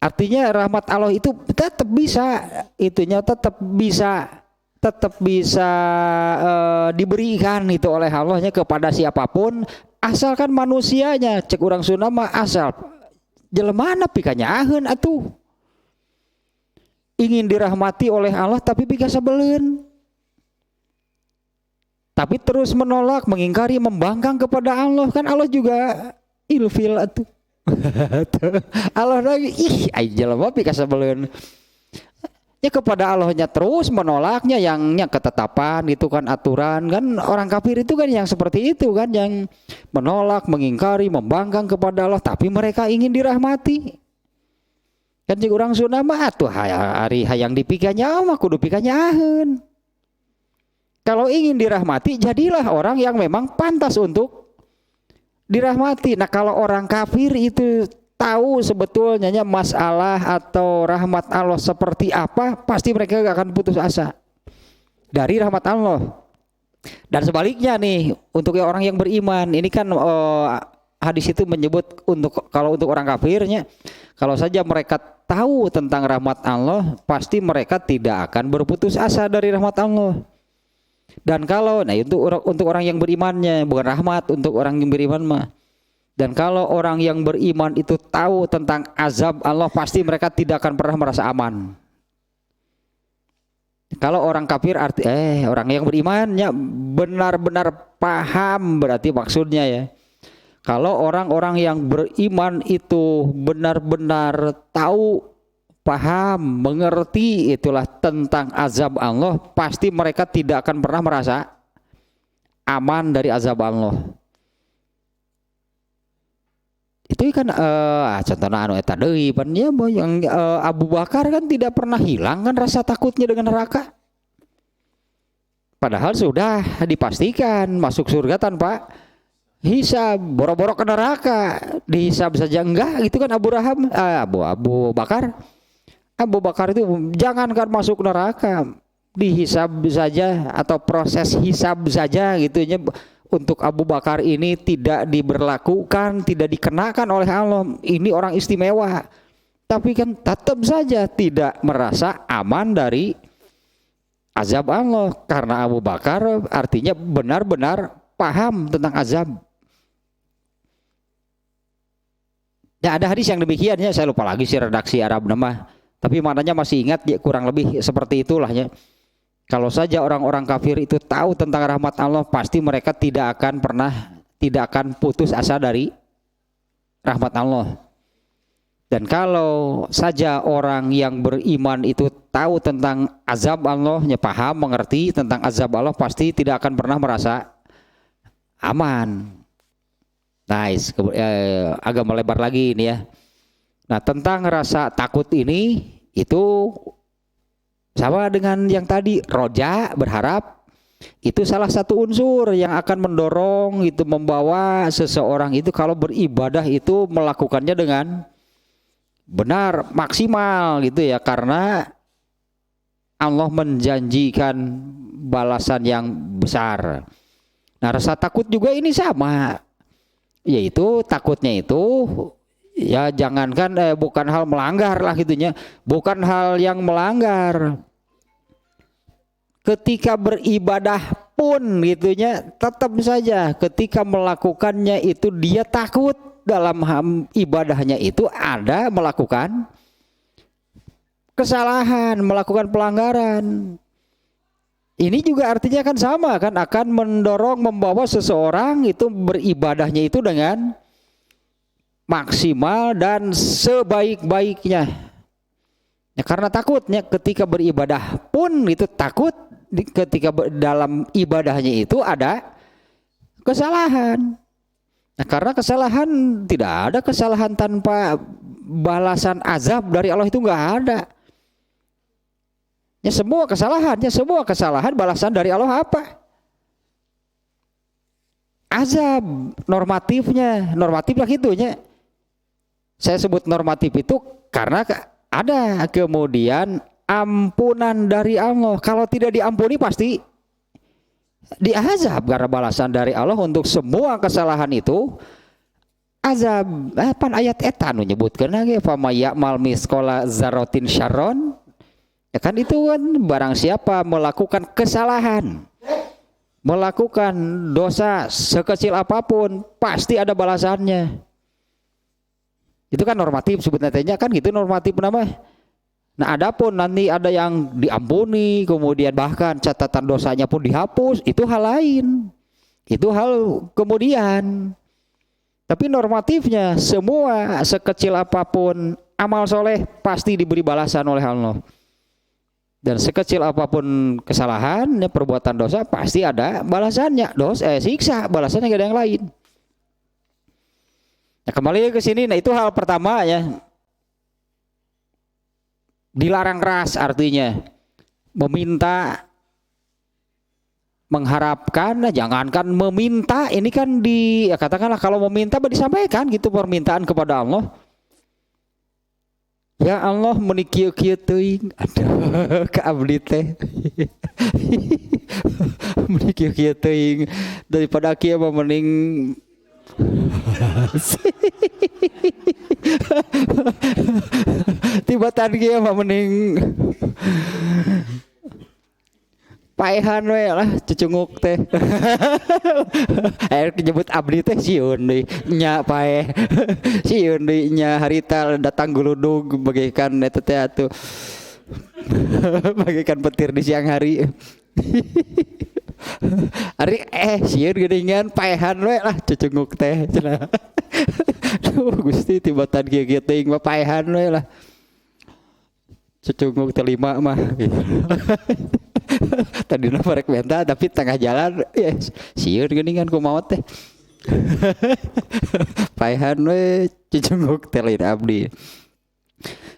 Artinya rahmat Allah itu tetap bisa, tetap bisa diberikan itu oleh Allahnya kepada siapapun. Asalkan manusianya cek urang Sunda mah asal jelema pika nyaheun atuh ingin dirahmati oleh Allah tapi pika sabeleun, tapi terus menolak, mengingkari, membangkang kepada Allah. Kan Allah juga ilfil atuh. Allah lagi jelema pika sabeleun ya kepada Allahnya terus menolaknya yang ketetapan itu kan aturan kan. Orang kafir itu kan yang seperti itu kan, yang menolak, mengingkari, membangkang kepada Allah tapi mereka ingin dirahmati. Kan jika orang Sunda mah atuh hari hayang dipikanya mah kudu pikanyaheun. Kalau ingin dirahmati jadilah orang yang memang pantas untuk dirahmati. Nah kalau orang kafir itu tahu sebetulnya masalah atau rahmat Allah seperti apa, pasti mereka gak akan putus asa dari rahmat Allah. Dan sebaliknya nih untuk orang yang beriman, ini kan hadis itu menyebut kalau untuk orang kafirnya, kalau saja mereka tahu tentang rahmat Allah, pasti mereka tidak akan berputus asa dari rahmat Allah. Dan kalau untuk orang yang berimannya, bukan rahmat untuk orang yang beriman mah. Dan kalau orang yang beriman itu tahu tentang azab Allah, pasti mereka tidak akan pernah merasa aman. Kalau orang kafir orang yang berimannya benar-benar paham berarti maksudnya ya. Kalau orang-orang yang beriman itu benar-benar tahu, paham, mengerti itulah tentang azab Allah, pasti mereka tidak akan pernah merasa aman dari azab Allah. Itu kan contohnya anu eta deui pan ya yang Abu Bakar kan tidak pernah hilang kan rasa takutnya dengan neraka. Padahal sudah dipastikan masuk surga tanpa hisab, boro-boro ke neraka, dihisab saja enggak gitu kan Abu Bakar. Abu Bakar itu jangankan masuk neraka, dihisab saja atau proses hisab saja gitunya. Untuk Abu Bakar ini tidak diberlakukan, tidak dikenakan oleh Allah. Ini orang istimewa. Tapi kan tetap saja tidak merasa aman dari azab Allah. Karena Abu Bakar artinya benar-benar paham tentang azab. Ya, ada hadis yang demikiannya, saya lupa lagi sih redaksi Arab nama. Tapi maknanya masih ingat ya, kurang lebih seperti itulah ya. Kalau saja orang-orang kafir itu tahu tentang rahmat Allah, pasti mereka tidak akan putus asa dari rahmat Allah. Dan kalau saja orang yang beriman itu tahu tentang azab Allah, paham, mengerti tentang azab Allah, pasti tidak akan pernah merasa aman. Nice, agak melebar lagi ini ya. Nah, tentang rasa takut ini itu sama dengan yang tadi, roja, berharap, itu salah satu unsur yang akan mendorong itu, membawa seseorang itu kalau beribadah itu melakukannya dengan benar, maksimal gitu ya, karena Allah menjanjikan balasan yang besar. Nah, rasa takut juga ini sama, yaitu takutnya itu ya jangankan bukan hal melanggar lah gitunya, bukan hal yang melanggar. Ketika beribadah pun gitunya, tetap saja ketika melakukannya itu dia takut dalam ibadahnya itu ada melakukan kesalahan, melakukan pelanggaran. Ini juga artinya kan sama kan, akan mendorong, membawa seseorang itu beribadahnya itu dengan maksimal dan sebaik-baiknya. Ya, karena takutnya ketika beribadah pun itu takut ketika dalam ibadahnya itu ada kesalahan. Nah, karena kesalahan, tidak ada kesalahan tanpa balasan azab dari Allah, itu nggak ada. Ya, semua kesalahan balasan dari Allah apa? Azab. Normatifnya, normatif lah gitunya. Saya sebut normatif itu karena ada kemudian ampunan dari Allah. Kalau tidak diampuni pasti diazab, karena balasan dari Allah untuk semua kesalahan itu azab. Pan ayat eta nu nyebutkeun ge fama ya'mal misqala dzarratin syarron. Ya kan itu kan barang siapa melakukan kesalahan, melakukan dosa sekecil apapun pasti ada balasannya. Itu kan normatif sebetulnya kan gitu, normatif namanya. Nah, adapun nanti ada yang diampuni, kemudian bahkan catatan dosanya pun dihapus, itu hal lain. Itu hal kemudian. Tapi normatifnya semua sekecil apapun amal soleh pasti diberi balasan oleh Allah. Dan sekecil apapun kesalahan, perbuatan dosa pasti ada balasannya. Siksa, balasannya gak ada yang lain. Nah, kembali ke sini, nah itu hal pertama ya. Dilarang keras artinya meminta, mengharapkan, nah jangankan meminta, ini kan ya katakanlah kalau meminta disampaikan gitu permintaan kepada Allah. Ya Allah menikieu-kieu teuing, aduh ka abdi teh. Menikieu-kieu teuing daripada kieu mah mending tibatan kieu mah mending paehan we lah cucunguk teh. Air nyebut abdi teh sieun deui nya paeh. Sieun deui nya harita datang guludug bagaikan eta teh atuh. Bagaikan petir di siang hari. Ari sieun geuningan paehan we lah cucunguk teh cenah. Duh Gusti tibatan kieu teuing mah paehan we lah. Cucunguk teh 5 mah. Tadina parek menta tapi tengah jalan sieun geuningan kumaha teh. Paehan we cucunguk teh lain abdi.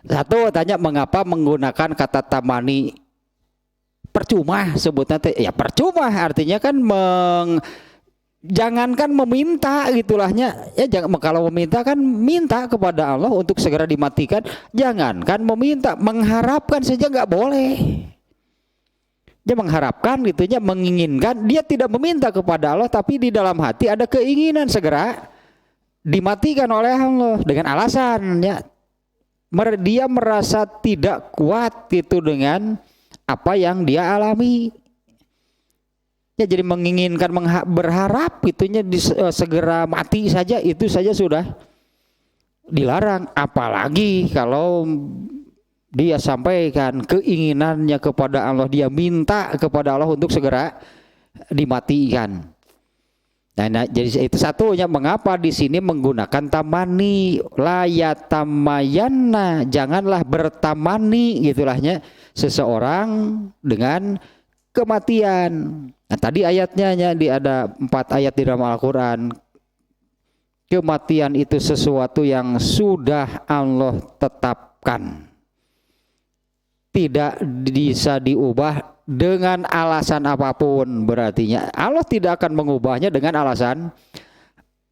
Satu tanya mengapa menggunakan kata tamani percuma sebutnya teh ya percuma artinya kan jangankan meminta gitulahnya ya jangan kalau meminta kan minta kepada Allah untuk segera dimatikan jangankan meminta mengharapkan saja nggak boleh dia mengharapkan gitunya menginginkan dia tidak meminta kepada Allah tapi di dalam hati ada keinginan segera dimatikan oleh Allah dengan alasan ya dia merasa tidak kuat gitu dengan apa yang dia alami ya jadi menginginkan berharap itunya segera mati saja itu saja sudah dilarang apalagi kalau dia sampaikan keinginannya kepada Allah dia minta kepada Allah untuk segera dimatikan. Nah, jadi itu satunya mengapa di sini menggunakan tamani layatamayana janganlah bertamani gitulahnya seseorang dengan kematian. Nah, tadi ayatnya ada 4 ayat di dalam Al-Qur'an. Kematian itu sesuatu yang sudah Allah tetapkan. Tidak bisa diubah dengan alasan apapun berartinya Allah tidak akan mengubahnya dengan alasan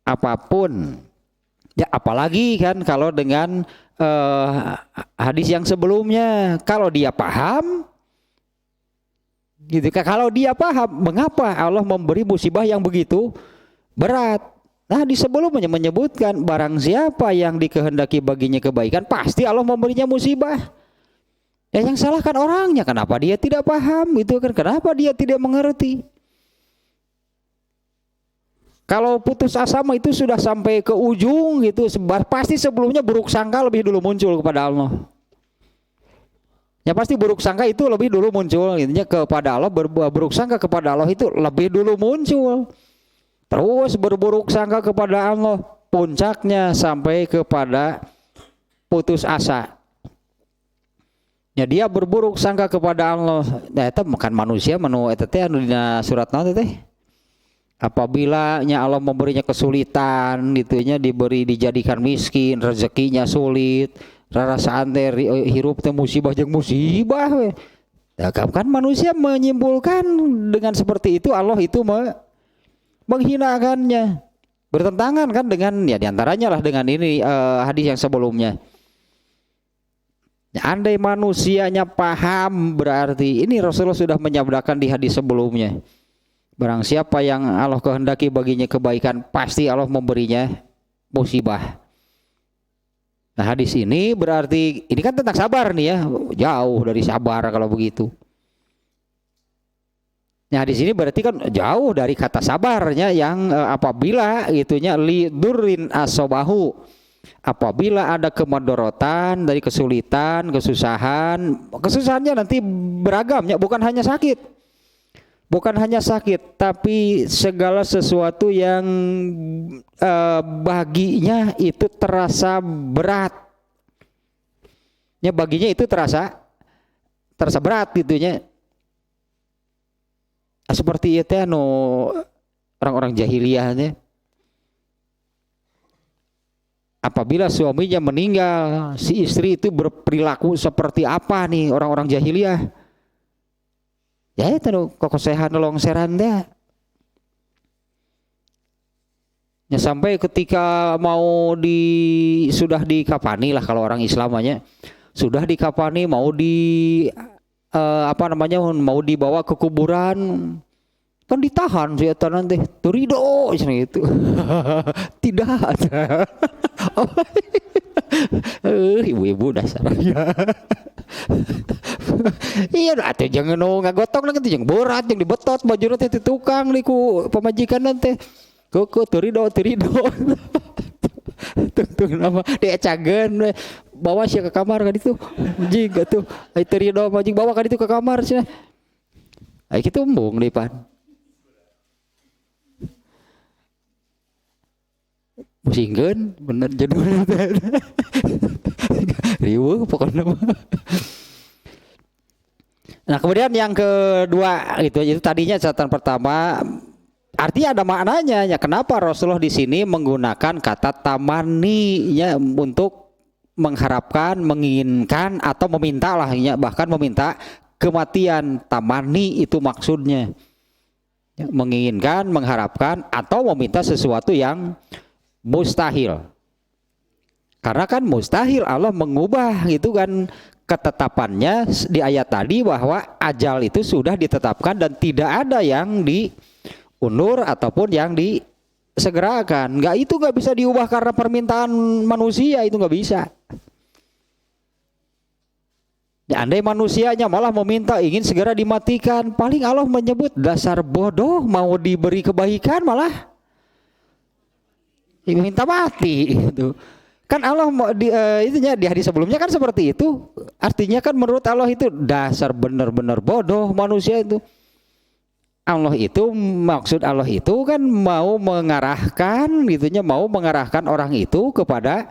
apapun ya apalagi kan kalau dengan hadis yang sebelumnya kalau dia paham gitu kan kalau dia paham mengapa Allah memberi musibah yang begitu berat. Nah di sebelumnya menyebutkan barang siapa yang dikehendaki baginya kebaikan pasti Allah memberinya musibah. Ya yang salah kan orangnya, kenapa dia tidak paham gitu kan, kenapa dia tidak mengerti. Kalau putus asa itu sudah sampai ke ujung gitu, pasti sebelumnya buruk sangka lebih dulu muncul kepada Allah. Ya pasti buruk sangka itu lebih dulu muncul, intinya kepada Allah buruk sangka kepada Allah itu lebih dulu muncul. Terus berburuk sangka kepada Allah, puncaknya sampai kepada putus asa. Ya dia berburuk sangka kepada Allah. Nah, itu bukan manusia manu eta teh anu dina surat naon teh. Apabila nya Allah memberinya kesulitan gitunya dijadikan miskin, rezekinya sulit, rarasaan teh hirup teh musibah jeung musibah we. Ya, kan manusia menyimpulkan dengan seperti itu Allah itu menghinakannya. Bertentangan kan dengan ya diantaranya lah dengan ini hadis yang sebelumnya. Andai manusianya paham berarti ini Rasulullah sudah menyabdakan di hadis sebelumnya. Barang siapa yang Allah kehendaki baginya kebaikan pasti Allah memberinya musibah. Nah hadis ini berarti ini kan tentang sabar nih ya, jauh dari sabar kalau begitu. Nah hadis ini berarti kan jauh dari kata sabarnya yang apabila itunya lidurrin asobahu. Apabila ada kemadorotan dari kesulitan, kesusahannya nanti beragamnya bukan hanya sakit. Bukan hanya sakit, tapi segala sesuatu yang baginya itu terasa berat. Ya baginya itu terasa berat gitunya. Seperti itu anu orang-orang jahiliyahnya. Apabila suaminya meninggal, si istri itu berperilaku seperti apa nih orang-orang jahiliyah? Ya itu kokosehan longseran deh. Ya sampai ketika mau sudah dikafani lah kalau orang Islamanya sudah dikafani mau mau dibawa ke kuburan kan ditahan si eta nanti turido gitu. Tidak ada. Ibu-ibu dasar. Iya atuh jangan ngagotong nanti jeung berat jeung dibetot bajuna teh tukang liku pamajikan nanti. Koko turido. Tungtung nama dia cageun bawa sih ke kamar kan itu jing tuh ai terido jing bawa kan itu ke kamar sih ai kitu embung deui pan musingkeun bener jadulna riweuh pokoknya. Nah kemudian yang kedua itu tadinya catatan pertama artinya ada maknanya ya kenapa Rasulullah di sini menggunakan kata tamani ya untuk mengharapkan, menginginkan atau meminta lah ya bahkan meminta kematian. Tamani itu maksudnya ya, menginginkan, mengharapkan atau meminta sesuatu yang mustahil. Karena kan mustahil Allah mengubah itu kan ketetapannya di ayat tadi bahwa ajal itu sudah ditetapkan dan tidak ada yang diundur ataupun yang disegerakan. Itu nggak bisa diubah karena permintaan manusia, itu nggak bisa. Ya, andai manusianya malah meminta ingin segera dimatikan, paling Allah menyebut dasar bodoh mau diberi kebaikan malah minta mati gitu. Kan Allah itunya di hadis sebelumnya kan seperti itu. Artinya kan menurut Allah itu dasar benar-benar bodoh manusia itu. Allah itu maksud Allah itu kan mau mengarahkan gitunya, mau mengarahkan orang itu kepada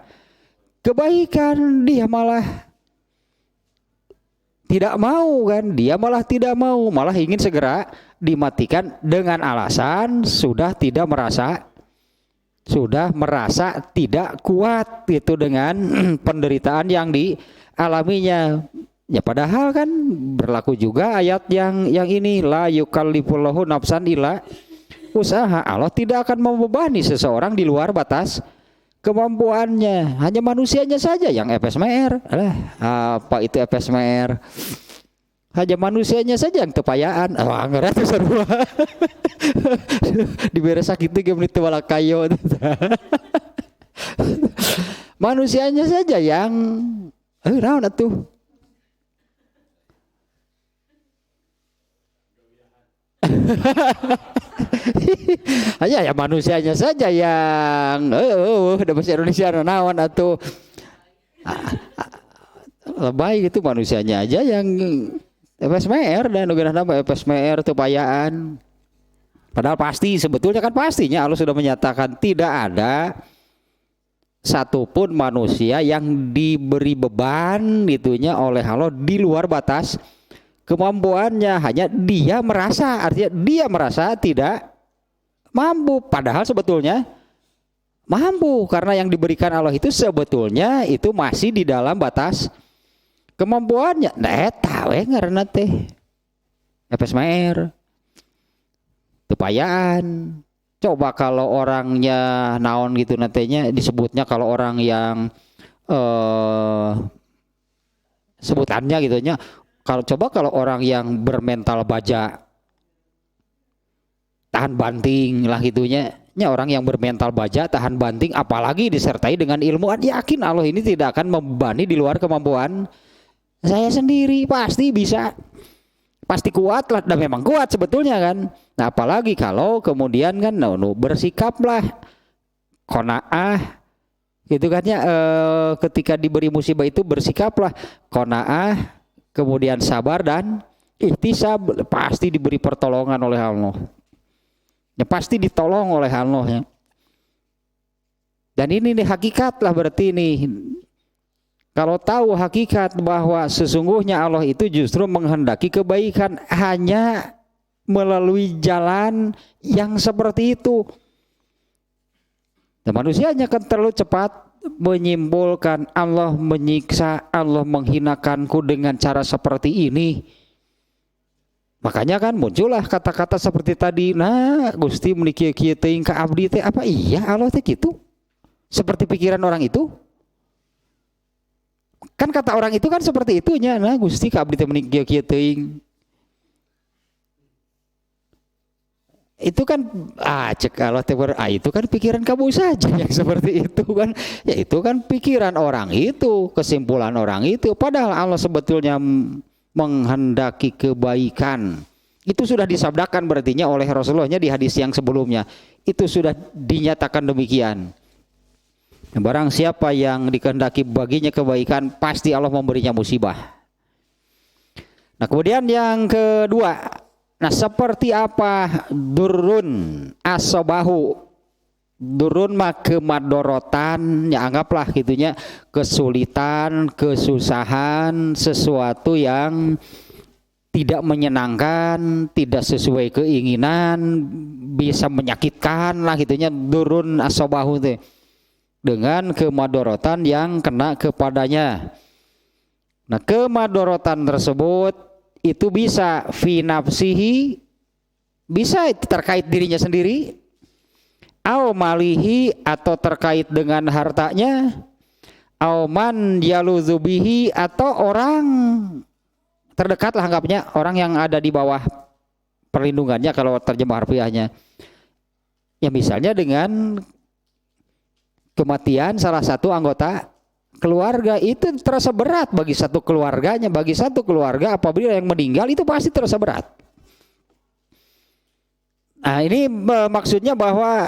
kebaikan, dia malah tidak mau kan, dia malah tidak mau, malah ingin segera dimatikan dengan alasan sudah merasa tidak kuat itu dengan penderitaan yang dialaminya. Ya padahal kan berlaku juga ayat yang ini la yukallifullahu nafsan illa usaha. Allah tidak akan membebani seseorang di luar batas kemampuannya. Hanya manusianya saja yang FSMR. Apa itu FSMR? Hanya manusianya saja yang tepayaan. Wah, ngerti sarua. Diberes sakit ge menit wala kayo. Manusianya saja yang naon atuh? Hanya ya manusianya saja yang udah bahasa Indonesia naon atuh. Lebay gitu manusianya aja yang FSMR dan udah nama FSMR tepayaan. Padahal pasti sebetulnya kan pastinya Allah sudah menyatakan tidak ada satupun manusia yang diberi beban itunya oleh Allah di luar batas kemampuannya. Hanya dia merasa, artinya dia merasa tidak mampu, padahal sebetulnya mampu karena yang diberikan Allah itu sebetulnya itu masih di dalam batas kemampuannya. Nah eta we ngaranna teh FSMR tepayaan. Coba kalau orangnya naon gitu nantinya disebutnya kalau orang yang sebutannya gitunya kalau orang yang bermental baja tahan banting lah gitunya, orang yang bermental baja tahan banting apalagi disertai dengan ilmuwan, yakin Allah ini tidak akan membebani di luar kemampuan saya sendiri, pasti bisa, pasti kuat lah, dan memang kuat sebetulnya kan. Nah apalagi kalau kemudian kan bersikaplah qanaah gitu kan ya, ketika diberi musibah itu bersikaplah qanaah, kemudian sabar dan ihtisab, pasti diberi pertolongan oleh Allah. Ya pasti ditolong oleh Allah ya. Dan ini nih hakikat lah berarti nih. Kalau tahu hakikat bahwa sesungguhnya Allah itu justru menghendaki kebaikan hanya melalui jalan yang seperti itu. Dan manusianya kan terlalu cepat menyimpulkan Allah menyiksa, Allah menghinakanku dengan cara seperti ini. Makanya kan muncullah kata-kata seperti tadi, nah Gusti meuni kieu teuing ka abdi teh, apa iya Allah teh gitu? Seperti pikiran orang itu? Kan kata orang itu kan seperti itunya, nah Gusti ka abdi teh meuni kieu teuing. Itu kan cek Allah teh itu kan pikiran kamu saja yang seperti itu kan. Ya itu kan pikiran orang itu, kesimpulan orang itu, padahal Allah sebetulnya menghendaki kebaikan. Itu sudah disabdakan berartinya oleh Rasulullahnya di hadis yang sebelumnya. Itu sudah dinyatakan demikian. Barang siapa yang dikehendaki baginya kebaikan, pasti Allah memberinya musibah. Nah, kemudian yang kedua, nah seperti apa durun asobahu? Durun mah kemadorotan, ya anggaplah gitunya, kesulitan, kesusahan, sesuatu yang tidak menyenangkan, tidak sesuai keinginan, bisa menyakitkan lah gitunya, durun asobahu itu, dengan kemadorotan yang kena kepadanya. Nah, kemadorotan tersebut itu bisa fi nafsihi, bisa itu terkait dirinya sendiri, au malihi atau terkait dengan hartanya, au man yaluzubihi atau orang terdekat lah anggapnya, orang yang ada di bawah perlindungannya kalau terjemah harfiahnya. Ya misalnya dengan kematian salah satu anggota keluarga, itu terasa berat bagi satu keluarganya. Bagi satu keluarga apabila yang meninggal itu pasti terasa berat. Nah, ini maksudnya bahwa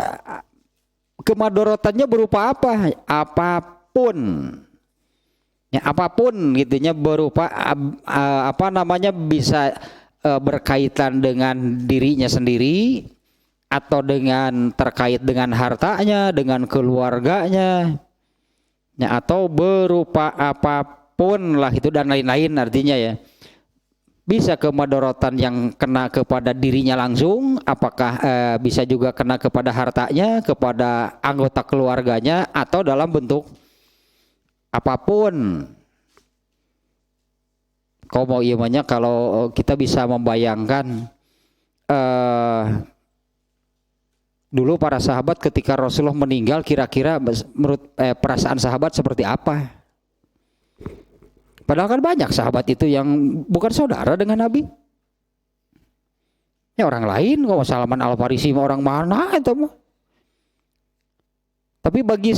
kemadorotannya berupa apa? Apapun. Ya, apapun gitunya, berupa apa namanya, bisa berkaitan dengan dirinya sendiri atau dengan terkait dengan hartanya, dengan keluarganya. Ya, atau berupa apapun lah itu dan lain-lain artinya ya. Bisa kemadorotan yang kena kepada dirinya langsung, apakah bisa juga kena kepada hartanya, kepada anggota keluarganya, atau dalam bentuk apapun. Kau mau imannya kalau kita bisa membayangkan dulu para sahabat ketika Rasulullah meninggal, kira-kira menurut perasaan sahabat seperti apa? Padahal kan banyak sahabat itu yang bukan saudara dengan Nabi. Ya orang lain, kok Salman Al-Farisi orang mana itu mah. Tapi bagi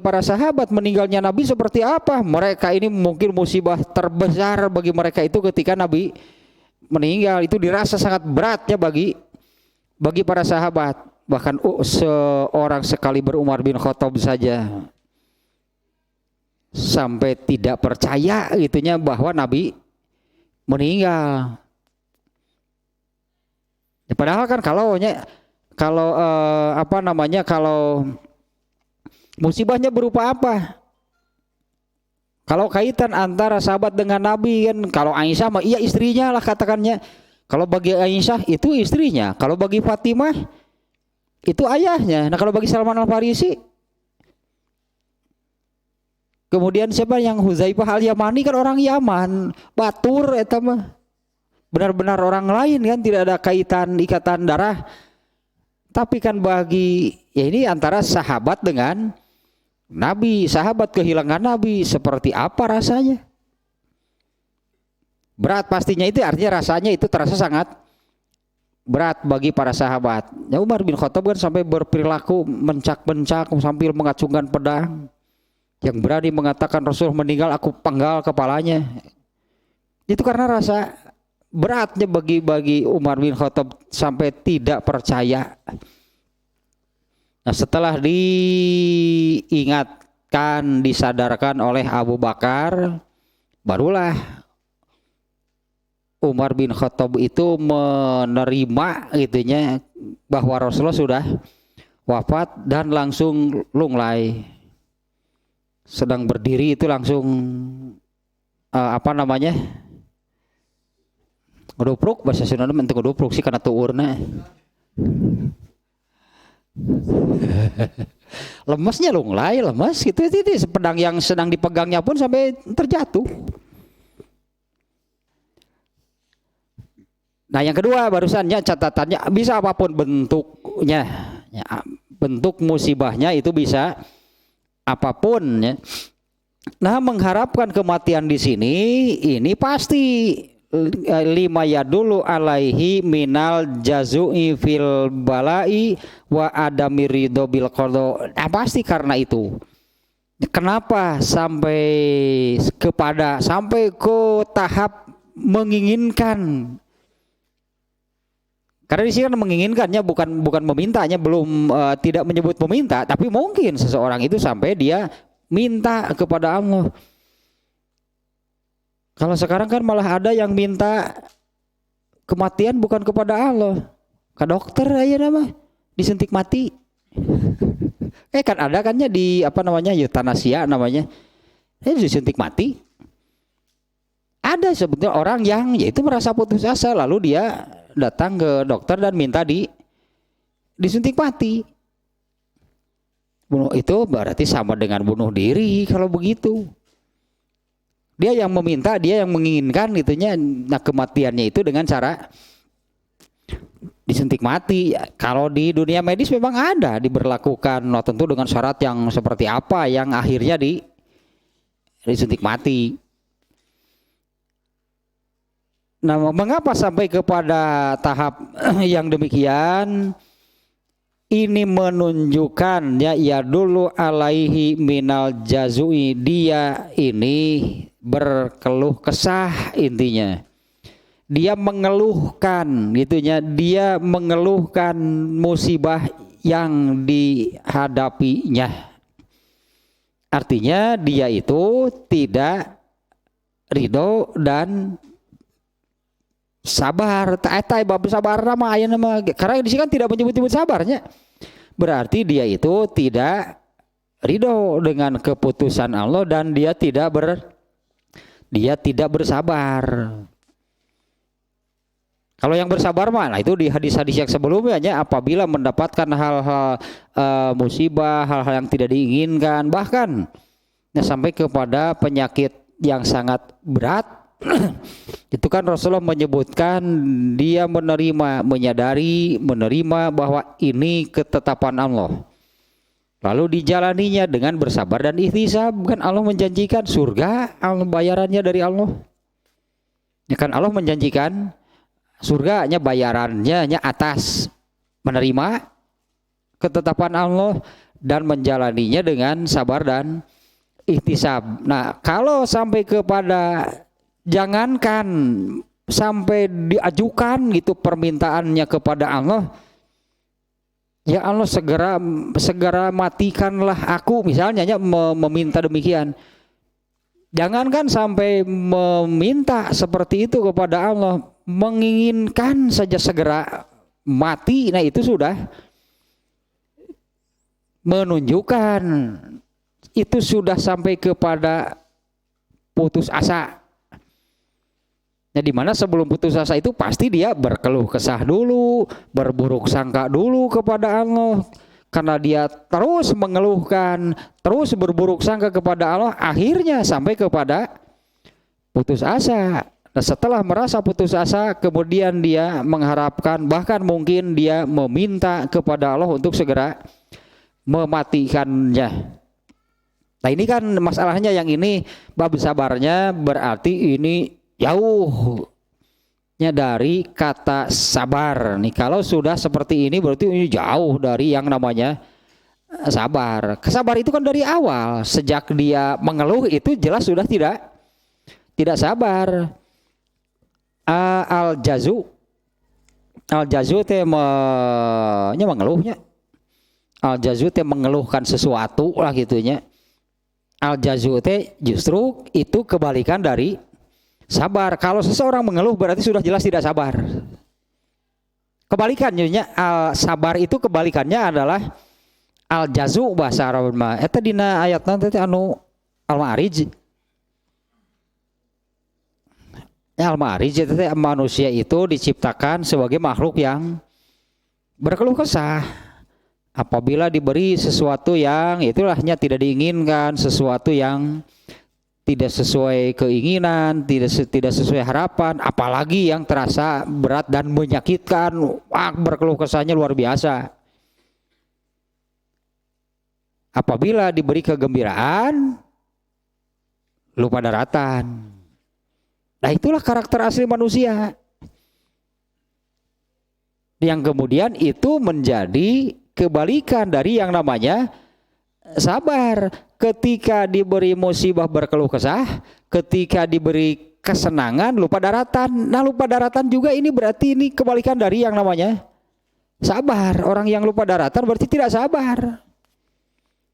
para sahabat meninggalnya Nabi seperti apa? Mereka ini mungkin musibah terbesar bagi mereka itu ketika Nabi meninggal, itu dirasa sangat beratnya bagi para sahabat. Bahkan seorang sekali Umar bin Khattab saja sampai tidak percaya gitunya bahwa Nabi meninggal. Ya, padahal kan kalau musibahnya berupa apa? Kalau kaitan antara sahabat dengan Nabi kan, kalau Aisyah mah iya istrinya lah katakannya. Kalau bagi Aisyah itu istrinya, kalau bagi Fatimah itu ayahnya. Nah, kalau bagi Salman Al-Farisi, kemudian siapa yang Huzaifah Al-Yamani kan orang Yaman, batur eta mah. Benar-benar orang lain kan, tidak ada kaitan ikatan darah. Tapi kan bagi ya ini antara sahabat dengan Nabi, sahabat kehilangan Nabi, seperti apa rasanya? Berat pastinya, itu artinya rasanya itu terasa sangat berat bagi para sahabat. Ya Umar bin Khattab kan sampai berperilaku mencak-mencak sambil mengacungkan pedang. Yang berani mengatakan Rasul meninggal aku penggal kepalanya. Itu karena rasa beratnya bagi Umar bin Khattab sampai tidak percaya. Nah, setelah diingatkan, disadarkan oleh Abu Bakar, barulah Umar bin Khattab itu menerima gitunya bahwa Rasulullah sudah wafat dan langsung lunglai. Sedang berdiri itu langsung ngedupruk, bahasa Sunda menting ngedupruk sih karena tuurna. Lemesnya lunglai, lemes gitu, itu pedang yang sedang dipegangnya pun sampai terjatuh. Nah, yang kedua barusannya catatannya bisa apapun bentuknya, ya, bentuk musibahnya itu bisa apapun ya. Nah, mengharapkan kematian di sini ini pasti lima ya dulu alaihi minal jazu'i fil balai wa adami ridho bil qada. Nah, pasti karena itu. Kenapa sampai ke tahap menginginkan Karena di sini kan menginginkannya, bukan memintanya, belum tidak menyebut meminta, tapi mungkin seseorang itu sampai dia minta kepada Allah. Kalau sekarang kan malah ada yang minta kematian bukan kepada Allah, ke dokter aja nama disuntik mati. Kan ada kannya di apa namanya eutanasia namanya, disuntik mati. Ada sebetulnya orang yang yaitu merasa putus asa lalu dia datang ke dokter dan minta disuntik mati. Bunuh itu berarti sama dengan bunuh diri kalau begitu. Dia yang meminta, dia yang menginginkan gitunya. Nah, kematiannya itu dengan cara disuntik mati. Kalau di dunia medis memang ada diberlakukan, no, tentu dengan syarat yang seperti apa yang akhirnya disuntik mati. Nah, mengapa sampai kepada tahap yang demikian? Ini menunjukkan ya dulu alaihi minal jazui, dia ini berkeluh kesah intinya. Dia mengeluhkan gitunya, dia mengeluhkan musibah yang dihadapinya. Artinya dia itu tidak ridho dan sabar. Bab sabar nama aya nama, karena di sini kan tidak menyebut-nyebut sabarnya. Berarti dia itu tidak ridho dengan keputusan Allah dan dia tidak bersabar. Kalau yang bersabar mah, nah itu di hadis-hadis yang sebelumnya, apabila mendapatkan hal-hal musibah, hal-hal yang tidak diinginkan, bahkan sampai kepada penyakit yang sangat berat, itu kan Rasulullah menyebutkan dia menerima bahwa ini ketetapan Allah, lalu dijalaninya dengan bersabar dan ihtisab. Kan Allah menjanjikan surga, Allah bayarannya dari Allah. Ya kan Allah menjanjikan surganya, bayarannya atas menerima ketetapan Allah dan menjalaninya dengan sabar dan ihtisab. Nah, kalau sampai kepada jangankan sampai diajukan gitu permintaannya kepada Allah, ya Allah segera matikanlah aku misalnya, meminta demikian. Jangankan sampai meminta seperti itu kepada Allah, menginginkan saja segera mati, nah itu sudah menunjukkan itu sudah sampai kepada putus asa. Nah, di mana sebelum putus asa itu pasti dia berkeluh kesah dulu, berburuk sangka dulu kepada Allah. Karena dia terus mengeluhkan, terus berburuk sangka kepada Allah, akhirnya sampai kepada putus asa. Nah, setelah merasa putus asa, kemudian dia mengharapkan, bahkan mungkin dia meminta kepada Allah untuk segera mematikannya. Nah, ini kan masalahnya yang ini bab sabarnya berarti ini jauhnya dari kata sabar. Nih, kalau sudah seperti ini berarti ini jauh dari yang namanya sabar. Sabar itu kan dari awal, sejak dia mengeluh itu jelas sudah tidak sabar. Al-jazu teh mengeluhnya. Al-jazu teh mengeluhkan sesuatu lah gitunya. Al-jazu teh justru itu kebalikan dari sabar. Kalau seseorang mengeluh berarti sudah jelas tidak sabar. Kebalikannya al-sabar itu kebalikannya adalah al-jazu bahasa Arab mah. Eta dina ayat nanti anu al-ma'arij. Al-ma'arij itu manusia itu diciptakan sebagai makhluk yang berkeluh kesah. Apabila diberi sesuatu yang itulahnya tidak diinginkan, sesuatu yang tidak sesuai keinginan, tidak sesuai harapan, apalagi yang terasa berat dan menyakitkan, berkeluh kesahnya luar biasa. Apabila diberi kegembiraan, lupa daratan. Nah, itulah karakter asli manusia. Yang kemudian itu menjadi kebalikan dari yang namanya sabar. Ketika diberi musibah berkeluh kesah, ketika diberi kesenangan, lupa daratan. Nah, lupa daratan juga ini berarti ini kebalikan dari yang namanya sabar. Orang yang lupa daratan berarti tidak sabar.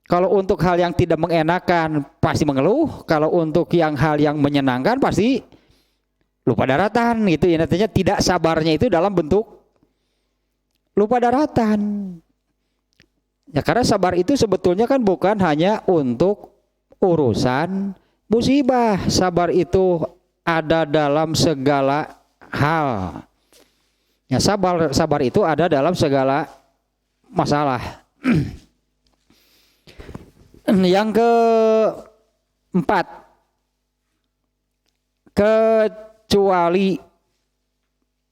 Kalau untuk hal yang tidak mengenakan pasti mengeluh, kalau untuk hal yang menyenangkan pasti lupa daratan gitu ya. Artinya tidak sabarnya itu dalam bentuk lupa daratan. Ya karena sabar itu sebetulnya kan bukan hanya untuk urusan musibah. Sabar itu ada dalam segala hal. Ya sabar itu ada dalam segala masalah. Yang keempat, kecuali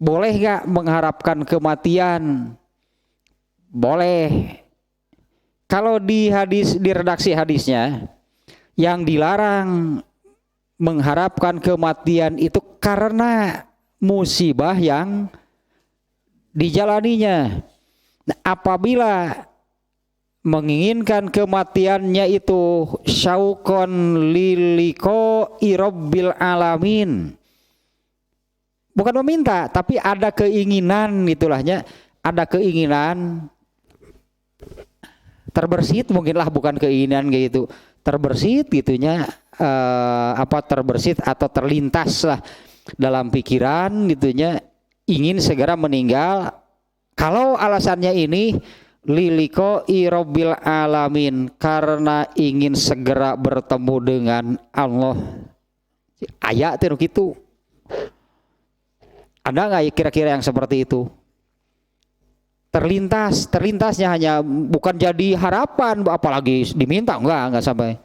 boleh gak mengharapkan kematian? Boleh. Kalau di redaksi hadisnya, yang dilarang mengharapkan kematian itu karena musibah yang dijalaninya. Nah, apabila menginginkan kematiannya itu syauqon liliko irabbil alamin, bukan meminta tapi ada keinginan, itulahnya ada keinginan terbersit, mungkinlah bukan keinginan gitu, terbersit gitunya, terbersit atau terlintas lah dalam pikiran gitunya, ingin segera meninggal. Kalau alasannya ini liliko irobil alamin, karena ingin segera bertemu dengan Allah. Ayat itu gitu. Ada nggak kira-kira yang seperti itu? Terlintasnya hanya bukan jadi harapan, apalagi diminta, enggak sampai.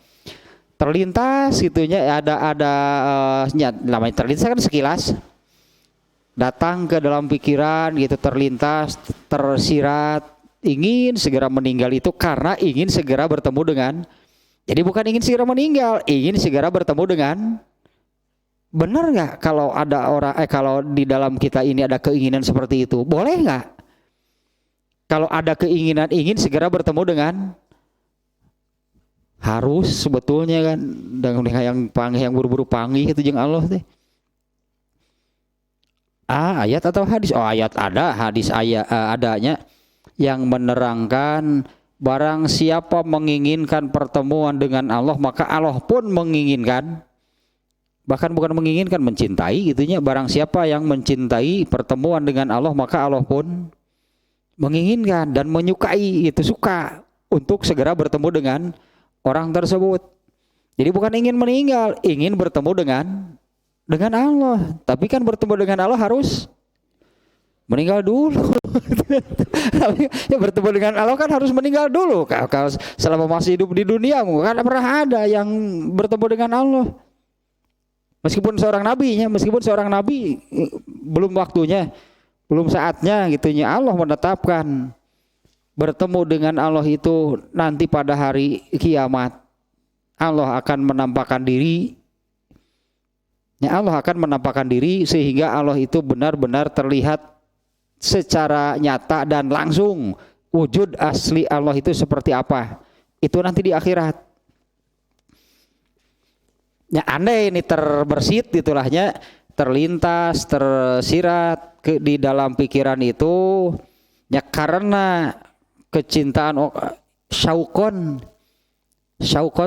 Terlintas gitunya, ada namanya terlintas kan sekilas datang ke dalam pikiran gitu, terlintas, tersirat, ingin segera meninggal itu karena ingin segera bertemu dengan, jadi bukan ingin segera meninggal, ingin segera bertemu dengan. Benar nggak kalau ada orang kalau di dalam kita ini ada keinginan seperti itu? Boleh nggak? Kalau ada keinginan ingin segera bertemu dengan, harus sebetulnya kan dengan yang panggih, yang buru-buru panggih itu jeung Allah teh. Ayat atau hadis? Oh, ayat ada, hadis ayat adanya yang menerangkan barang siapa menginginkan pertemuan dengan Allah maka Allah pun menginginkan, bahkan bukan menginginkan, mencintai gitunya. Barang siapa yang mencintai pertemuan dengan Allah maka Allah pun menginginkan dan menyukai, itu suka untuk segera bertemu dengan orang tersebut. Jadi bukan ingin meninggal, ingin bertemu dengan Allah. Tapi kan bertemu dengan Allah harus meninggal dulu. Ya bertemu dengan Allah kan harus meninggal dulu. Kalau selama masih hidup di dunia kan pernah ada yang bertemu dengan Allah. Meskipun seorang nabi belum waktunya, belum saatnya gitunya. Allah menetapkan bertemu dengan Allah itu nanti pada hari kiamat. Allah akan menampakkan diri. Ya, Allah akan menampakkan diri sehingga Allah itu benar-benar terlihat secara nyata dan langsung. Wujud asli Allah itu seperti apa? Itu nanti di akhirat. Ya, andai ini terbersit itulahnya, terlintas, tersirat di dalam pikiran itu, ya karena kecintaan, syauqon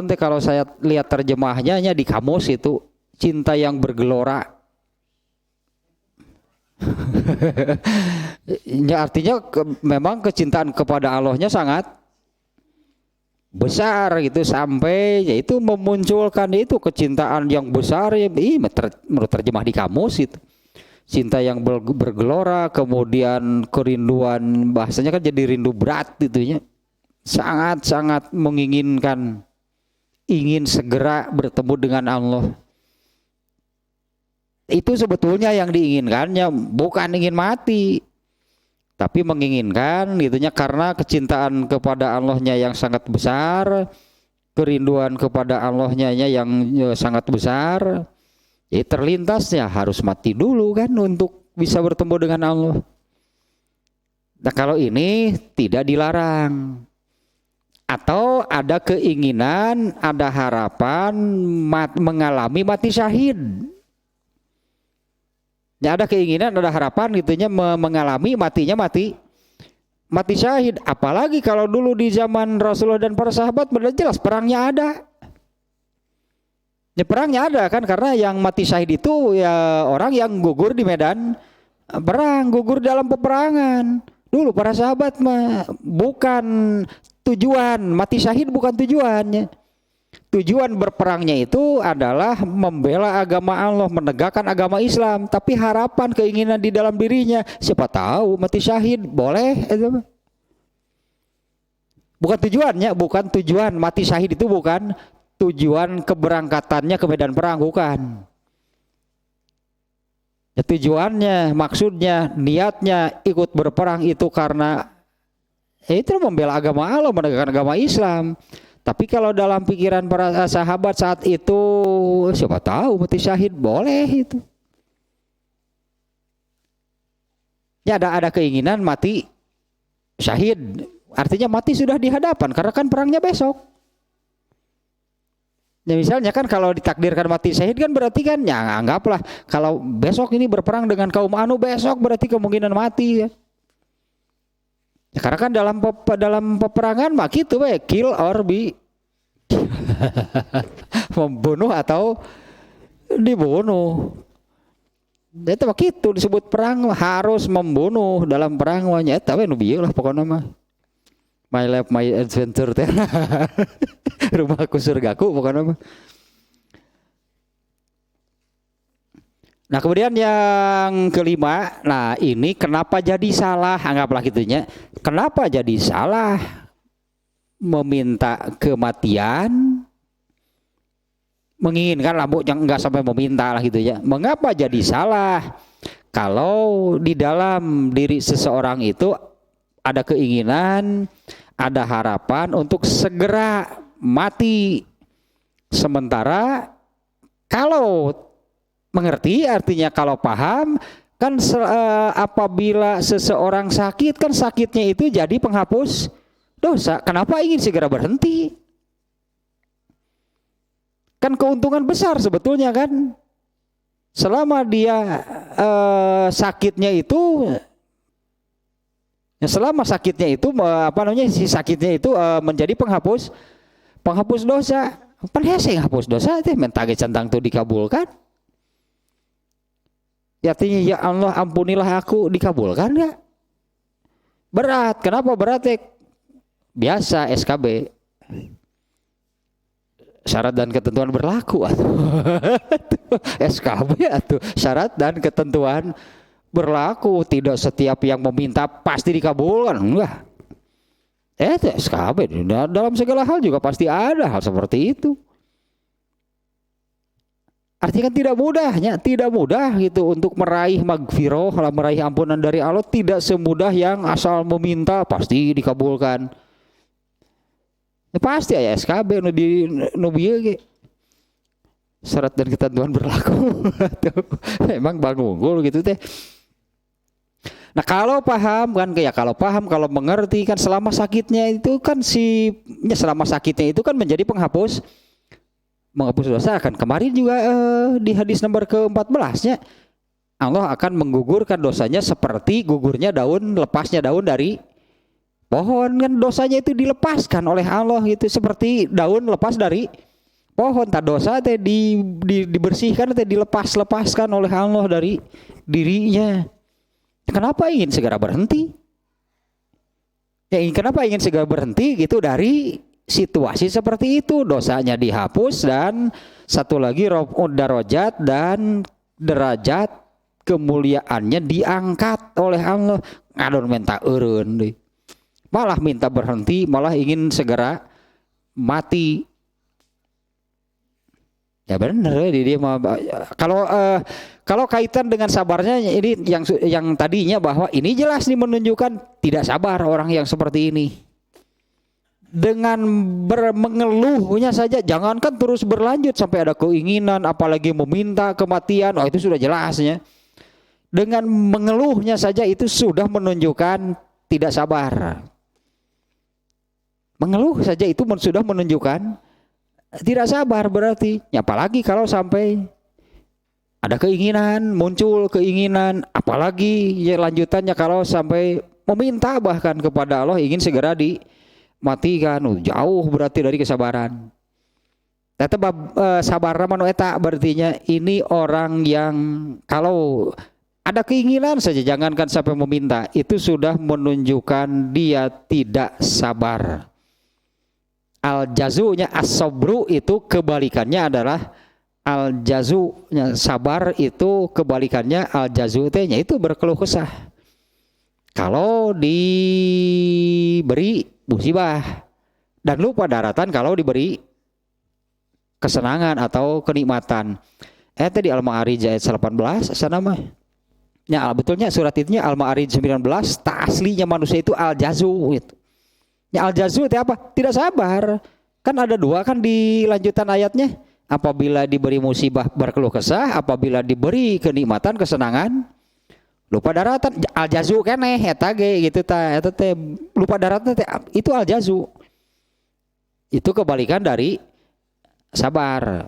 teh kalau saya lihat terjemahnya di kamus itu cinta yang bergelora. Ya, artinya memang kecintaan kepada Allahnya sangat besar gitu, sampai yaitu memunculkan itu kecintaan yang besar ya, menurut terjemah di kamus itu cinta yang bergelora, kemudian kerinduan, bahasanya kan jadi rindu berat gitu ya, sangat-sangat menginginkan, ingin segera bertemu dengan Allah. Itu sebetulnya yang diinginkannya bukan ingin mati, tapi menginginkan gitunya karena kecintaan kepada Allahnya yang sangat besar, kerinduan kepada Allahnya yang sangat besar. Jadi terlintasnya harus mati dulu kan untuk bisa bertemu dengan Allah. Nah, kalau ini tidak dilarang. Atau ada keinginan, ada harapan mengalami mati syahid. Ya ada keinginan, ada harapan gitunya mengalami matinya mati syahid. Apalagi kalau dulu di zaman Rasulullah dan para sahabat benar jelas perangnya ada. Ya perangnya ada kan, karena yang mati syahid itu ya orang yang gugur di medan perang, gugur dalam peperangan. Dulu para sahabat mah bukan tujuan, mati syahid bukan tujuannya. Tujuan berperangnya itu adalah membela agama Allah, menegakkan agama Islam. Tapi harapan, keinginan di dalam dirinya, siapa tahu mati syahid, boleh. Bukan tujuannya, bukan tujuan mati syahid itu bukan tujuan keberangkatannya ke medan perang, bukan. Ya, tujuannya, maksudnya, niatnya ikut berperang itu karena itu membela agama Allah, menegakkan agama Islam. Tapi kalau dalam pikiran para sahabat saat itu, siapa tahu mati syahid, boleh itu. Ya ada keinginan mati syahid, artinya mati sudah di hadapan karena kan perangnya besok. Ya misalnya kan kalau ditakdirkan mati syahid kan berarti kan ya anggaplah kalau besok ini berperang dengan kaum Anu, besok berarti kemungkinan mati ya. Ya, karena kan dalam peperangan mah gitu kill or be membunuh atau dibunuh. Itu begitu disebut perang, harus membunuh dalam perang wanya tapi nu bieu lah pokoknya mah. My life my adventure teh. Rumahku surgaku pokoknya mah. Nah kemudian yang kelima, nah ini kenapa jadi salah, anggaplah gitunya. Kenapa jadi salah meminta kematian, menginginkan lampu yang enggak sampai meminta lah gitu ya. Mengapa jadi salah? Kalau di dalam diri seseorang itu ada keinginan, ada harapan untuk segera mati. Sementara kalau mengerti, artinya kalau paham kan apabila seseorang sakit kan sakitnya itu jadi penghapus dosa. Kenapa ingin segera berhenti? Kan keuntungan besar sebetulnya kan. Selama dia sakitnya itu, ya selama sakitnya itu si sakitnya itu menjadi penghapus dosa. Pan hese ngapus dosa teh mentage centang tuh dikabulkan. Ya artinya ya Allah ampunilah aku, dikabulkan enggak? Berat. Kenapa berat? Biasa SKB. Syarat dan ketentuan berlaku SKB atau syarat dan ketentuan berlaku. Tidak setiap yang meminta pasti dikabulkan, enggak. Itu SKB. Dalam segala hal juga pasti ada hal seperti itu. Artinya kan tidak mudah gitu untuk meraih magfirah, meraih ampunan dari Allah. Tidak semudah yang asal meminta pasti dikabulkan. Ya, pasti ya SKB nubi syarat dan ketentuan berlaku. Emang bangun gitu teh. Nah kalau paham kan kalau mengerti kan selama sakitnya itu kan menjadi menghapus dosa kan. Kemarin juga di hadis nomor ke-14-nya Allah akan menggugurkan dosanya seperti gugurnya lepasnya daun dari pohon kan. Dosanya itu dilepaskan oleh Allah gitu seperti daun lepas dari pohon. Tak dosa teh dibersihkan teh dilepaskan oleh Allah dari dirinya. Kenapa ingin segera berhenti? Kenapa ingin segera berhenti gitu dari situasi seperti itu? Dosanya dihapus dan satu lagi raf'ud darajat dan derajat kemuliaannya diangkat oleh Allah. Ngadon minta eureun deui. Malah minta berhenti, malah ingin segera mati. Ya benar dia kalau kaitan dengan sabarnya ini yang tadinya bahwa ini jelas nih menunjukkan tidak sabar orang yang seperti ini. Dengan mengeluhnya saja, jangankan terus berlanjut sampai ada keinginan apalagi meminta kematian, itu sudah jelasnya. Dengan mengeluhnya saja itu sudah menunjukkan tidak sabar. Mengeluh saja itu sudah menunjukkan tidak sabar berarti. Apalagi kalau sampai Ada keinginan, muncul keinginan, apalagi ya lanjutannya kalau sampai meminta bahkan kepada Allah ingin segera dimatikan. Jauh berarti dari kesabaran. Tetap sabar manu eta berartinya ini orang yang kalau ada keinginan saja jangankan sampai meminta itu sudah menunjukkan dia tidak sabar. Al jazunya as-sabru itu kebalikannya adalah al jazunya sabar itu kebalikannya al jazu nya itu berkeluh kesah. Kalau diberi musibah dan lupa daratan kalau diberi kesenangan atau kenikmatan. Tadi Al-Ma'arij ayat 18 sana mah. Ya betulnya surat itunya Al-Ma'arij 19 tak aslinya manusia itu al-jazu gitu. Ya al-jazu itu apa? Tidak sabar. Kan ada dua kan di lanjutan ayatnya. Apabila diberi musibah berkeluh kesah, apabila diberi kenikmatan kesenangan lupa daratan al-jazu keneh eta ge gitu ta. Eta teh lupa daratan teh itu al-jazu. Itu kebalikan dari sabar.